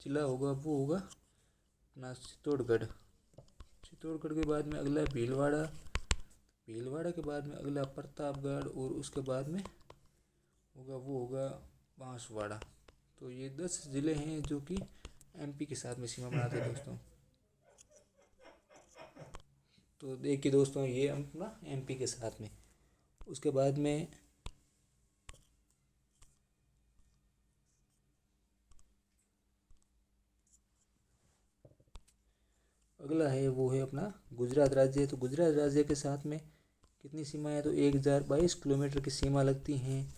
जिला होगा वो होगा अपना चित्तौड़गढ़ के बाद में अगला भीलवाड़ा के बाद में अगला प्रतापगढ़ और उसके बाद में होगा बांसवाड़ा। तो ये 10 जिले हैं जो कि एमपी के साथ में सीमा बनाते हैं दोस्तों। तो देखिए दोस्तों, ये अपना एमपी के साथ में। उसके बाद में अगला है वो है अपना गुजरात राज्य। तो गुजरात राज्य के साथ में कितनी सीमा है, तो 1022 किलोमीटर की सीमा लगती हैं,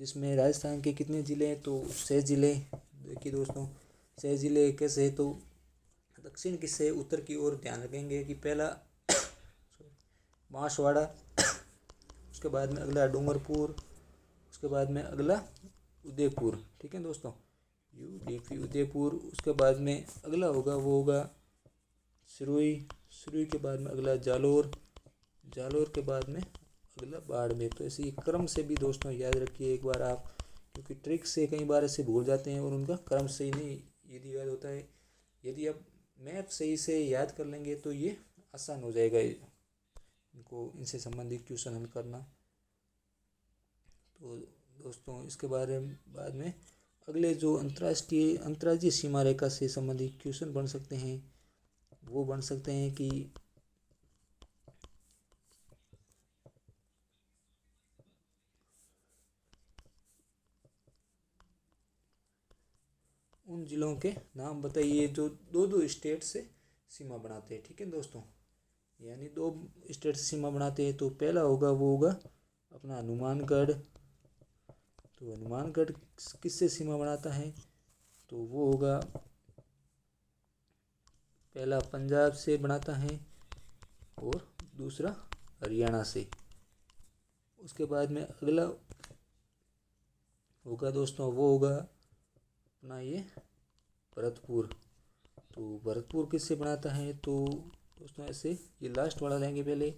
जिसमें राजस्थान के कितने ज़िले हैं, तो 6 ज़िले। देखिए दोस्तों, 6 ज़िले कैसे है, तो दक्षिण की से उत्तर की ओर ध्यान रखेंगे कि पहला बांसवाड़ा, उसके बाद में अगला डूंगरपुर, उसके बाद में अगला उदयपुर। ठीक है दोस्तों, UDP उदयपुर। उसके बाद में अगला होगा वो होगा सिरोही के बाद में अगला जालोर के बाद में अगला बाड़मेर। तो ऐसे क्रम से भी दोस्तों याद रखिए एक बार आप, क्योंकि ट्रिक से कई बार ऐसे भूल जाते हैं और उनका क्रम सही नहीं यदि याद होता है। यदि आप मैप सही से याद कर लेंगे तो ये आसान हो जाएगा इनको, इनसे संबंधित क्वेश्चन हल करना। तो दोस्तों इसके बाद में अगले जो अंतर्राज्यीय सीमा रेखा से संबंधित क्वेश्चन बन सकते हैं, वो बन सकते हैं कि उन जिलों के नाम बताइए जो 2 स्टेट से सीमा बनाते हैं। ठीक है दोस्तों, यानी 2 स्टेट से सीमा बनाते हैं। तो पहला होगा वो होगा अपना हनुमानगढ़। तो हनुमानगढ़ किससे सीमा बनाता है, तो वो होगा पहला पंजाब से बनाता है और दूसरा हरियाणा से। उसके बाद में अगला होगा दोस्तों, वो होगा अपना ये भरतपुर। तो भरतपुर किससे बनाता है, तो दोस्तों ऐसे ये लास्ट वाला लेंगे पहले,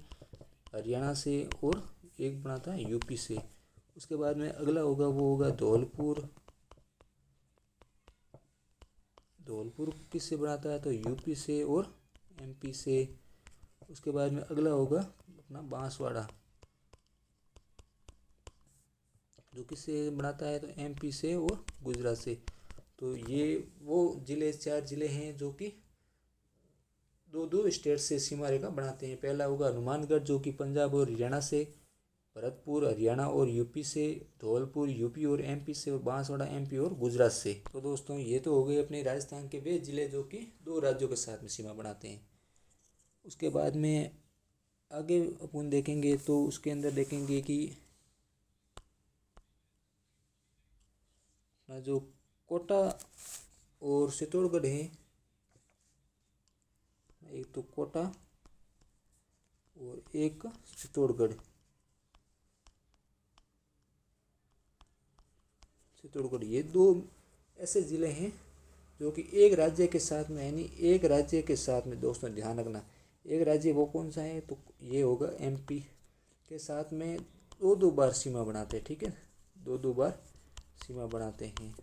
हरियाणा से, और एक बनाता है यूपी से। उसके बाद में अगला होगा वो होगा धौलपुर। धौलपुर किससे बनाता है, तो यूपी से और एमपी से। उसके बाद में अगला होगा अपना बांसवाड़ा, जो किससे बनाता है, तो एमपी से और गुजरात से। तो ये वो जिले, 4 जिले हैं जो कि दो दो स्टेट से सीमा रेखा बनाते हैं। पहला होगा हनुमानगढ़ जो कि पंजाब और हरियाणा से, भरतपुर हरियाणा और यूपी से, धौलपुर यूपी और एमपी से, और बांसवाड़ा एमपी और गुजरात से। तो दोस्तों ये तो हो गए अपने राजस्थान के वे जिले जो कि 2 राज्यों के साथ में सीमा बनाते हैं। उसके बाद में आगे अपन देखेंगे तो उसके अंदर देखेंगे कि जो कोटा और चित्तौड़गढ़ है, एक तो कोटा और एक चित्तौड़गढ़। ये 2 ऐसे ज़िले हैं जो कि एक राज्य के साथ में, यानी एक राज्य के साथ में दोस्तों ध्यान रखना, एक राज्य वो कौन सा है, तो ये होगा एमपी के साथ में 2 बार सीमा बनाते हैं। ठीक है, 2 बार सीमा बनाते हैं।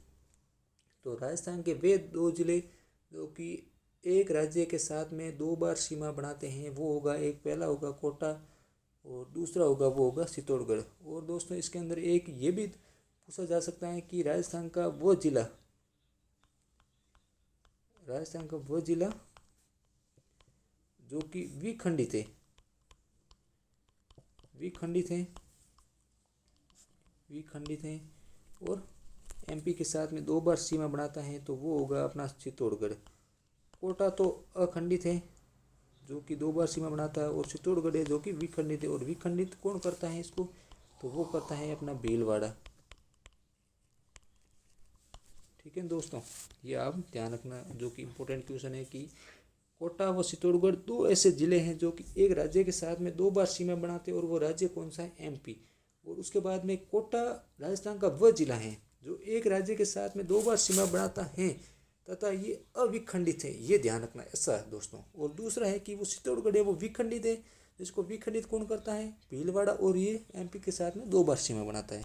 तो राजस्थान के वे 2 जिले जो कि एक राज्य के साथ में 2 बार सीमा बनाते हैं, वो होगा, एक पहला होगा कोटा और दूसरा होगा वो होगा चित्तौड़गढ़। और दोस्तों इसके अंदर एक ये भी पूछा जा सकता है कि राजस्थान का वो जिला जो कि विखंडित है और एमपी के साथ में 2 बार सीमा बनाता है, तो वो होगा अपना चित्तौड़गढ़। कोटा तो अखंडित है जो कि 2 बार सीमा बनाता है, और चित्तौड़गढ़ है जो कि विखंडित है। और विखंडित कौन करता है इसको, तो वो करता है अपना भीलवाड़ा। ठीक है दोस्तों, ये आप ध्यान रखना, जो कि इम्पोर्टेंट क्वेश्चन है कि कोटा व चित्तौड़गढ़ 2 ऐसे जिले हैं जो कि एक राज्य के साथ में 2 बार सीमा बनाते हैं, और वो राज्य कौन सा है, एमपी। और उसके बाद में कोटा राजस्थान का वह जिला है जो एक राज्य के साथ में 2 बार सीमा बनाता है तथा ये अविखंडित है, ये ध्यान रखना ऐसा है दोस्तों। और दूसरा है कि वो चित्तौड़गढ़ है वो विखंडित है, जिसको विखंडित कौन करता है, भीलवाड़ा, और ये एमपी के साथ में 2 बार सीमा बनाता है।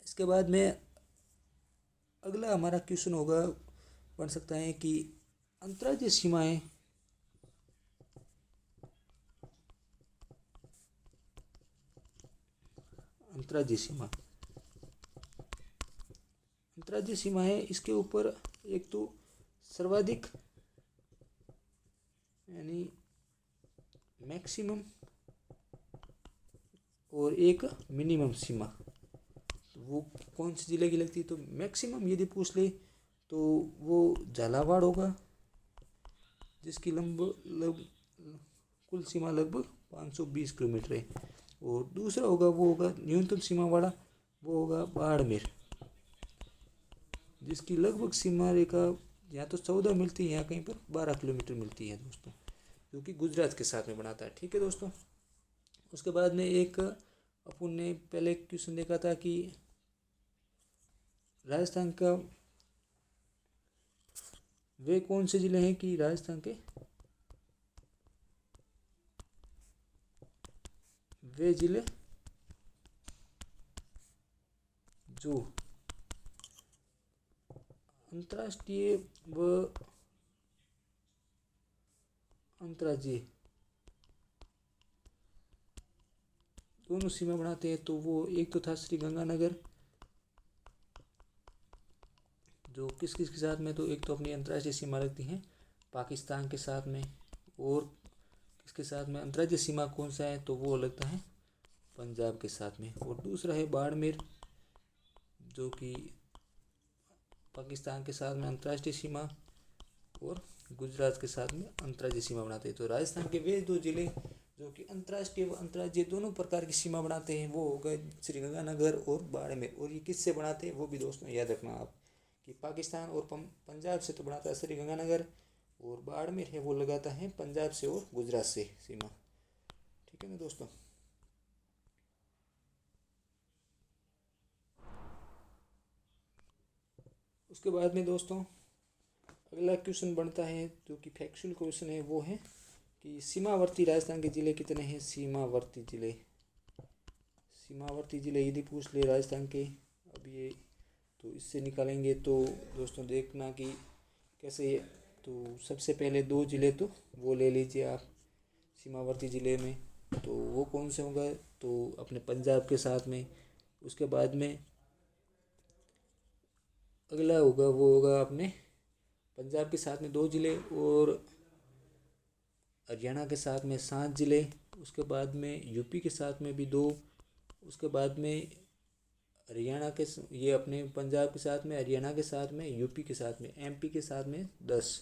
इसके बाद में अगला हमारा क्वेश्चन होगा, बन सकता है कि अंतर्राज्यीय सीमाएं अंतर्राज्यीय सीमाएं इसके ऊपर एक तो सर्वाधिक यानी मैक्सिमम और एक मिनिमम सीमा, वो कौन से जिले की लगती है, तो मैक्सिमम यदि पूछ ले तो वो झालावाड़ होगा, जिसकी कुल सीमा लगभग 520 किलोमीटर है। और दूसरा होगा वो होगा न्यूनतम सीमा वाला, वो होगा बाड़मेर, जिसकी लगभग सीमा रेखा यहाँ तो 14 मिलती है, यहाँ कहीं पर 12 किलोमीटर मिलती है दोस्तों, जो कि गुजरात के साथ में बनाता है। ठीक है दोस्तों, उसके बाद में एक अपन ने पहले क्वेश्चन देखा था कि राजस्थान का वे कौन से जिले हैं कि राजस्थान के वे जिले जो अंतर्राष्ट्रीय व अंतर्राज्यीय दोनों सीमा बनाते हैं। तो वो एक तो था श्री गंगानगर, जो किस किस के साथ में, तो एक तो अपनी अंतर्राष्ट्रीय सीमा लगती है पाकिस्तान के साथ में, और किसके साथ में अंतर्राज्यीय सीमा कौन सा है, तो वो लगता है पंजाब के साथ में। और दूसरा है बाड़मेर, जो कि पाकिस्तान के साथ में अंतर्राष्ट्रीय सीमा और गुजरात के साथ में अंतर्राज्यीय सीमा बनाते हैं। तो राजस्थान के वे 2 जिले जो कि अंतर्राष्ट्रीय व अंतर्राज्यीय दोनों प्रकार की सीमा बनाते हैं, वो हो गए श्रीगंगानगर और बाड़मेर। और ये किससे बनाते हैं, वो भी दोस्तों याद रखना आप कि पाकिस्तान और पंजाब से तो बनाता है श्रीगंगानगर, और बाड़मेर है वो लगाता है पंजाब से और गुजरात से सीमा। ठीक है ना दोस्तों। उसके बाद में दोस्तों अगला क्वेश्चन बनता है जो कि फैक्चुअल क्वेश्चन है, वो है कि सीमावर्ती राजस्थान के ज़िले कितने हैं। सीमावर्ती ज़िले यदि पूछ ले राजस्थान के, अब ये तो इससे निकालेंगे तो दोस्तों देखना कि कैसे। तो सबसे पहले 2 ज़िले तो वो ले लीजिए आप सीमावर्ती ज़िले में, तो वो कौन से होंगे, तो अपने पंजाब के साथ में। उसके बाद में अगला होगा वो होगा अपने पंजाब के साथ में 2 ज़िले, और हरियाणा के साथ में 7 ज़िले। उसके बाद में यूपी के साथ में भी 2। उसके बाद में हरियाणा के ये अपने पंजाब के साथ में, हरियाणा के साथ में, यूपी के साथ में, एमपी के साथ में 10।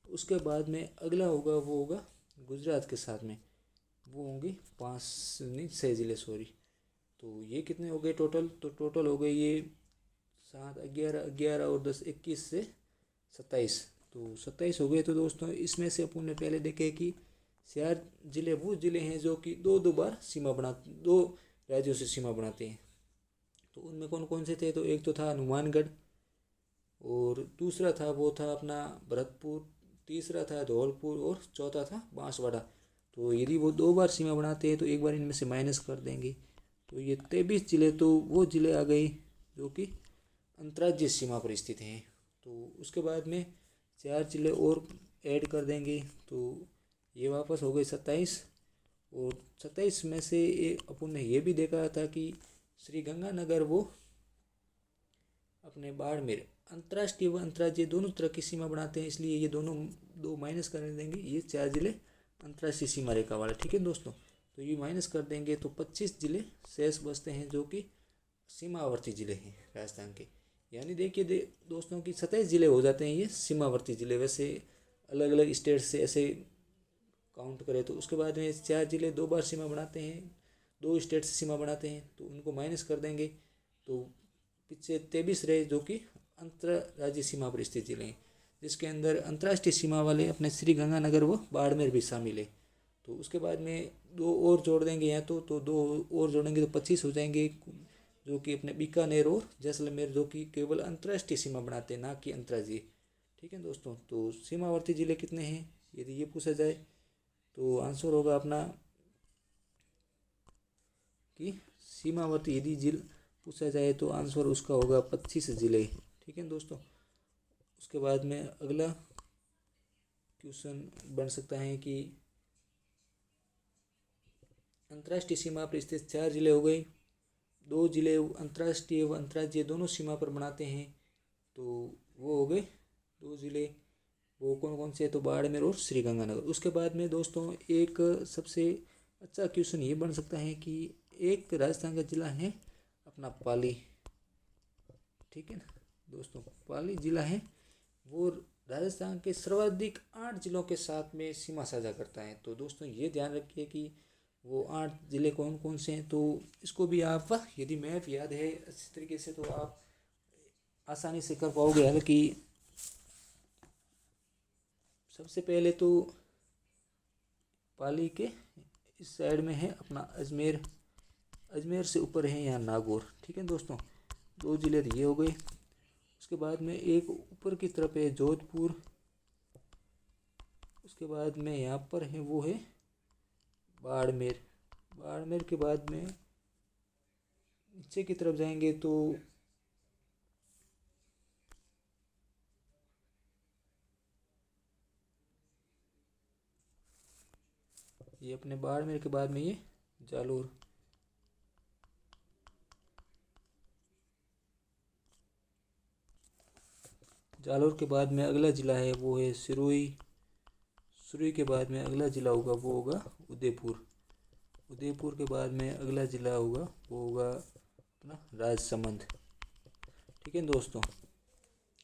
उसके बाद में अगला होगा वो होगा गुजरात के साथ में, वो होंगे 5 नहीं 6 ज़िले सॉरी। तो ये कितने हो गए टोटल, तो टोटल हो गए ये 7 11 11 और 10 21 से 27। तो 27 हो गए। तो दोस्तों इसमें से अपन ने पहले देखे कि 4 ज़िले वो ज़िले हैं जो कि दो बार सीमा बना 2 राज्यों से सीमा बनाते हैं। तो उनमें कौन कौन से थे, तो एक तो था हनुमानगढ़, और दूसरा था वो था अपना भरतपुर, तीसरा था धौलपुर, और चौथा था बांसवाड़ा। तो यदि वो 2 बार सीमा बनाते हैं तो एक बार इनमें से माइनस कर देंगे, तो ये 23 ज़िले तो वो ज़िले आ गए जो कि अंतर्राज्यीय सीमा पर स्थित हैं। तो उसके बाद में 4 ज़िले और ऐड कर देंगे, तो ये वापस हो गए 27। और 27 में से अपन ने ये भी देखा था कि श्री गंगानगर वो अपने बाड़मेर अंतर्राष्ट्रीय व अंतर्राज्यीय दोनों तरह की सीमा बनाते हैं, इसलिए ये दोनों 2 माइनस कर देंगे। ये 4 ज़िले अंतर्राष्ट्रीय सीमा रेखा वाले, ठीक है दोस्तों। तो ये माइनस कर देंगे तो 25 ज़िले शेष बचते हैं जो कि सीमावर्ती ज़िले हैं राजस्थान के। यानी देखिए दोस्तों कि 27 ज़िले हो जाते हैं ये सीमावर्ती ज़िले। वैसे अलग अलग स्टेट से ऐसे काउंट करें तो उसके बाद में 4 ज़िले 2 बार सीमा बनाते हैं, 2 स्टेट से सीमा बनाते हैं, तो उनको माइनस कर देंगे। तो पीछे 23 रहे जो कि अंतर्राज्यीय सीमा पर स्थित जिले हैं, जिसके अंदर अंतर्राष्ट्रीय सीमा वाले अपने श्री गंगानगर व बाड़मेर भी शामिल है। तो उसके बाद में 2 और जोड़ देंगे यहाँ तो 2 और जोड़ेंगे तो 25 हो जाएंगे, जो कि अपने बीकानेर और जैसलमेर जो कि केवल अंतर्राष्ट्रीय सीमा बनाते हैं, ना कि अंतर्राज्यीय। ठीक है दोस्तों। तो सीमावर्ती ज़िले कितने हैं यदि ये पूछा जाए तो आंसर होगा अपना कि सीमावर्ती यदि जिले पूछा जाए तो आंसर उसका होगा 25 ज़िले। ठीक है दोस्तों। उसके बाद में अगला क्वेश्चन बन सकता है कि अंतर्राष्ट्रीय सीमा पर स्थित 4 ज़िले हो गए, 2 ज़िले अंतर्राष्ट्रीय व अंतर्राज्यीय दोनों सीमा पर बनाते हैं, तो वो हो गए 2 ज़िले। वो कौन कौन से, तो बाड़मेर और श्रीगंगानगर। उसके बाद में दोस्तों एक सबसे अच्छा क्वेश्चन ये बन सकता है कि एक राजस्थान का जिला है अपना पाली, ठीक है ना दोस्तों। पाली जिला है वो राजस्थान के सर्वाधिक 8 जिलों के साथ में सीमा साझा करता है। तो दोस्तों ये ध्यान रखिए कि वो 8 ज़िले कौन कौन से हैं। तो इसको भी आप यदि मैप याद है अच्छी तरीके से तो आप आसानी से कर पाओगे। हालांकि सबसे पहले तो पाली के इस साइड में है अपना अजमेर, अजमेर से ऊपर है यहाँ नागौर। ठीक है दोस्तों, 2 ज़िले ये हो गए। उसके बाद में एक ऊपर की तरफ है जोधपुर। उसके बाद में यहाँ पर है वो है बाड़मेर। बाड़मेर के बाद में नीचे की तरफ जाएंगे तो ये अपने बाड़मेर के बाद में ये जालोर। जालोर के बाद में अगला ज़िला है वो है सिरोही। सिरोही के बाद में अगला ज़िला होगा वो होगा उदयपुर। उदयपुर के बाद में अगला ज़िला होगा वो होगा अपना राजसमंद। ठीक है दोस्तों,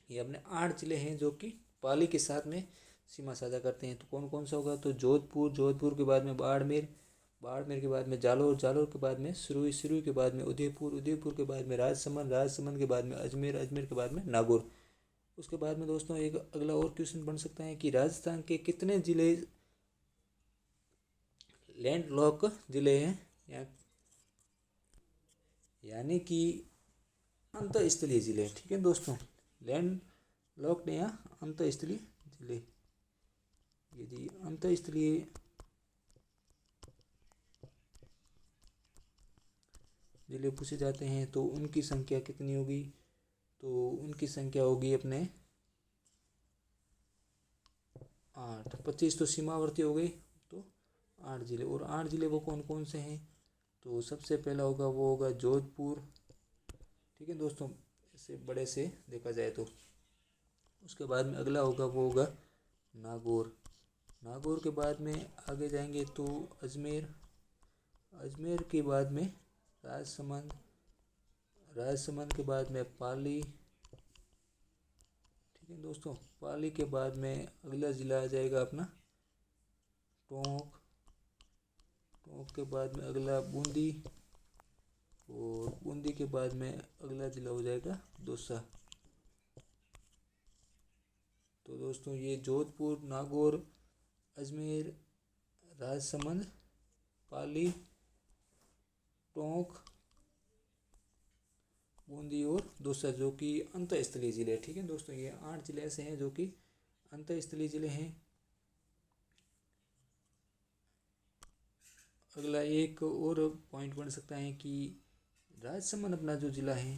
ये अपने 8 ज़िले हैं जो कि पाली के साथ में सीमा साझा करते हैं। तो कौन कौन सा होगा, तो जोधपुर, जोधपुर के बाद में बाड़मेर, बाड़मेर के बाद में जालोर, जालोर के बाद में सिरोही, सिरोही के बाद में उदयपुर, उदयपुर के बाद में राजसमंद, राजसमंद के बाद में अजमेर, अजमेर के बाद में नागौर। उसके बाद में दोस्तों एक अगला और क्वेश्चन बन सकता है कि राजस्थान के कितने ज़िले लैंड लॉक ज़िले हैं, यानी कि अंतःस्थलीय ज़िले। ठीक है दोस्तों, लैंड लॉक्ड या अंतःस्थलीय जिले। यदि अंतःस्थलीय जिले पूछे जाते हैं तो उनकी संख्या कितनी होगी, तो उनकी संख्या होगी अपने 8। 25 तो सीमावर्ती हो गई, तो 8 जिले। और 8 जिले वो कौन कौन से हैं, तो सबसे पहला होगा वो होगा जोधपुर, ठीक है दोस्तों, इसे बड़े से देखा जाए तो। उसके बाद में अगला होगा वो होगा नागौर। नागौर के बाद में आगे जाएंगे तो अजमेर। अजमेर के बाद में राजसमंद। राजसमंद के बाद में पाली, ठीक है दोस्तों। पाली के बाद में अगला ज़िला आ जाएगा अपना टोंक। टोंक के बाद में अगला बूंदी, और बूंदी के बाद में अगला ज़िला हो जाएगा दौसा। तो दोस्तों ये जोधपुर, नागौर, अजमेर, राजसमंद, पाली, टोंक, बूंदी और दौसा जो कि अंतःस्थलीय ज़िले, ठीक है दोस्तों। ये 8 ज़िले ऐसे हैं जो कि अंतःस्थलीय ज़िले हैं। अगला एक और पॉइंट बन सकता है कि राजसमंद अपना जो ज़िला है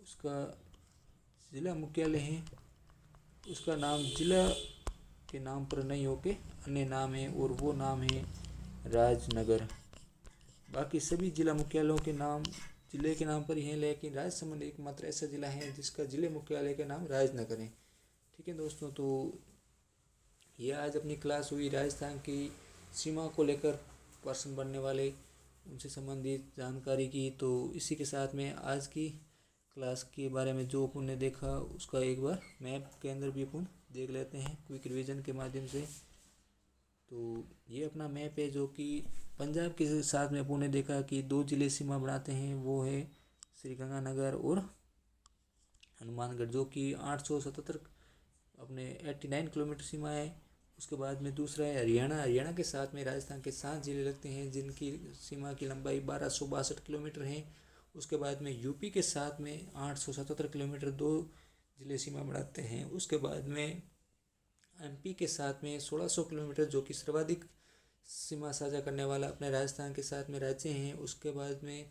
उसका ज़िला मुख्यालय है, उसका नाम ज़िला के नाम पर नहीं होके अन्य नाम है, और वो नाम है राजनगर। बाकी सभी ज़िला मुख्यालयों के नाम ज़िले के नाम पर ही हैं, लेकिन राजसमंद एकमात्र ऐसा ज़िला है जिसका ज़िले मुख्यालय का नाम राजनगर है, ठीक है दोस्तों। तो ये आज अपनी क्लास हुई राजस्थान की सीमा को लेकर प्रश्न बनने वाले उनसे संबंधित जानकारी की। तो इसी के साथ में आज की क्लास के बारे में जो अपन ने देखा उसका एक बार मैप के अंदर भी अपन देख लेते हैं क्विक रिवीजन के माध्यम से। तो ये अपना मैप है जो कि पंजाब के साथ में अपन ने देखा कि 2 ज़िले सीमा बनाते हैं, वो है श्री गंगानगर और हनुमानगढ़, जो कि 877 अपने 89 किलोमीटर सीमा है। उसके बाद में दूसरा है हरियाणा। हरियाणा के साथ में राजस्थान के 7 ज़िले लगते हैं जिनकी सीमा की लंबाई 1262 किलोमीटर है। उसके बाद में यूपी के साथ में 877 किलोमीटर 2 ज़िले सीमा बनाते हैं। उसके बाद में एमपी के साथ में 1600 किलोमीटर जो कि सर्वाधिक सीमा साझा करने वाला अपने राजस्थान के साथ में राज्य हैं। उसके बाद में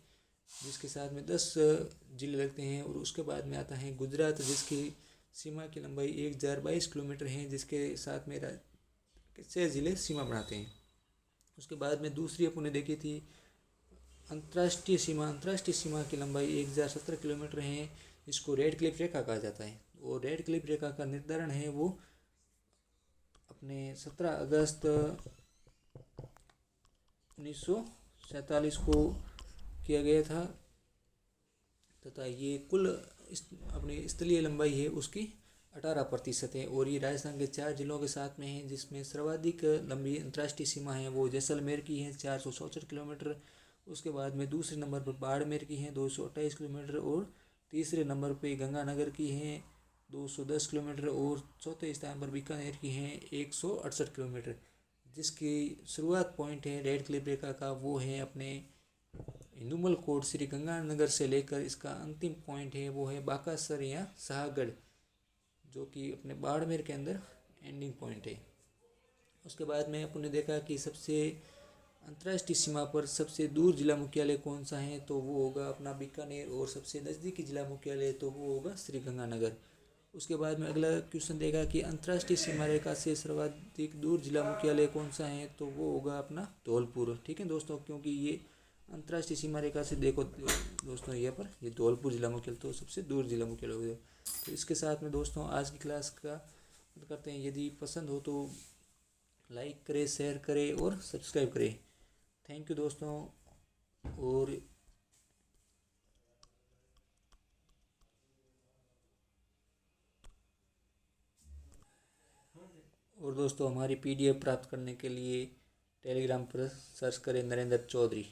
जिसके साथ में 10 ज़िले लगते हैं। और उसके बाद में आता है गुजरात जिसकी सीमा की लंबाई 1022 किलोमीटर है, जिसके साथ में 6 ज़िले सीमा बनाते हैं। उसके बाद में दूसरी अपन ने देखी थी अंतर्राष्ट्रीय सीमा। अंतर्राष्ट्रीय सीमा की लंबाई 1017 किलोमीटर है, जिसको रेड क्लिफ रेखा कहा जाता है। और रेड क्लिफ रेखा का निर्धारण है वो अपने 17 अगस्त 1947 को किया गया था, तथा ये कुल अपनी स्थलीय लंबाई है उसकी 18% है। और ये राजस्थान के 4 जिलों के साथ में है, जिसमें सर्वाधिक लंबी अंतर्राष्ट्रीय सीमा है वो जैसलमेर की है 464 किलोमीटर। उसके बाद में दूसरे नंबर पर बाड़मेर की है 228 किलोमीटर। और तीसरे नंबर पे गंगानगर की है 210 किलोमीटर। और चौथे स्थान पर बीकानेर की है 168 किलोमीटर। जिसकी शुरुआत पॉइंट है रेड क्लिफ रेखा का वो है अपने हिंदुमल कोट श्री गंगानगर से लेकर इसका अंतिम पॉइंट है वो है बाकासर या शाहगढ़, जो कि अपने बाड़मेर के अंदर एंडिंग पॉइंट है। उसके बाद में अपन ने देखा कि सबसे अंतर्राष्ट्रीय सीमा पर सबसे दूर जिला मुख्यालय कौन सा है, तो वो होगा अपना बीकानेर। और सबसे नज़दीकी जिला मुख्यालय तो वो होगा श्री गंगानगर। उसके बाद में अगला क्वेश्चन देखा कि अंतर्राष्ट्रीय सीमा रेखा से सर्वाधिक दूर जिला मुख्यालय कौन सा है, तो वो होगा अपना धौलपुर, ठीक है दोस्तों। क्योंकि ये अंतर्राष्ट्रीय सीमा रेखा से देखो दोस्तों ये पर ये धौलपुर जिला मुख्यालय तो सबसे दूर जिला मुख्यालय हो गया। तो इसके साथ में दोस्तों आज की क्लास का करते हैं। यदि पसंद हो तो लाइक करें, शेयर करें और सब्सक्राइब करें। थैंक यू दोस्तों। और दोस्तों हमारी PDF प्राप्त करने के लिए टेलीग्राम पर सर्च करें नरेंद्र चौधरी।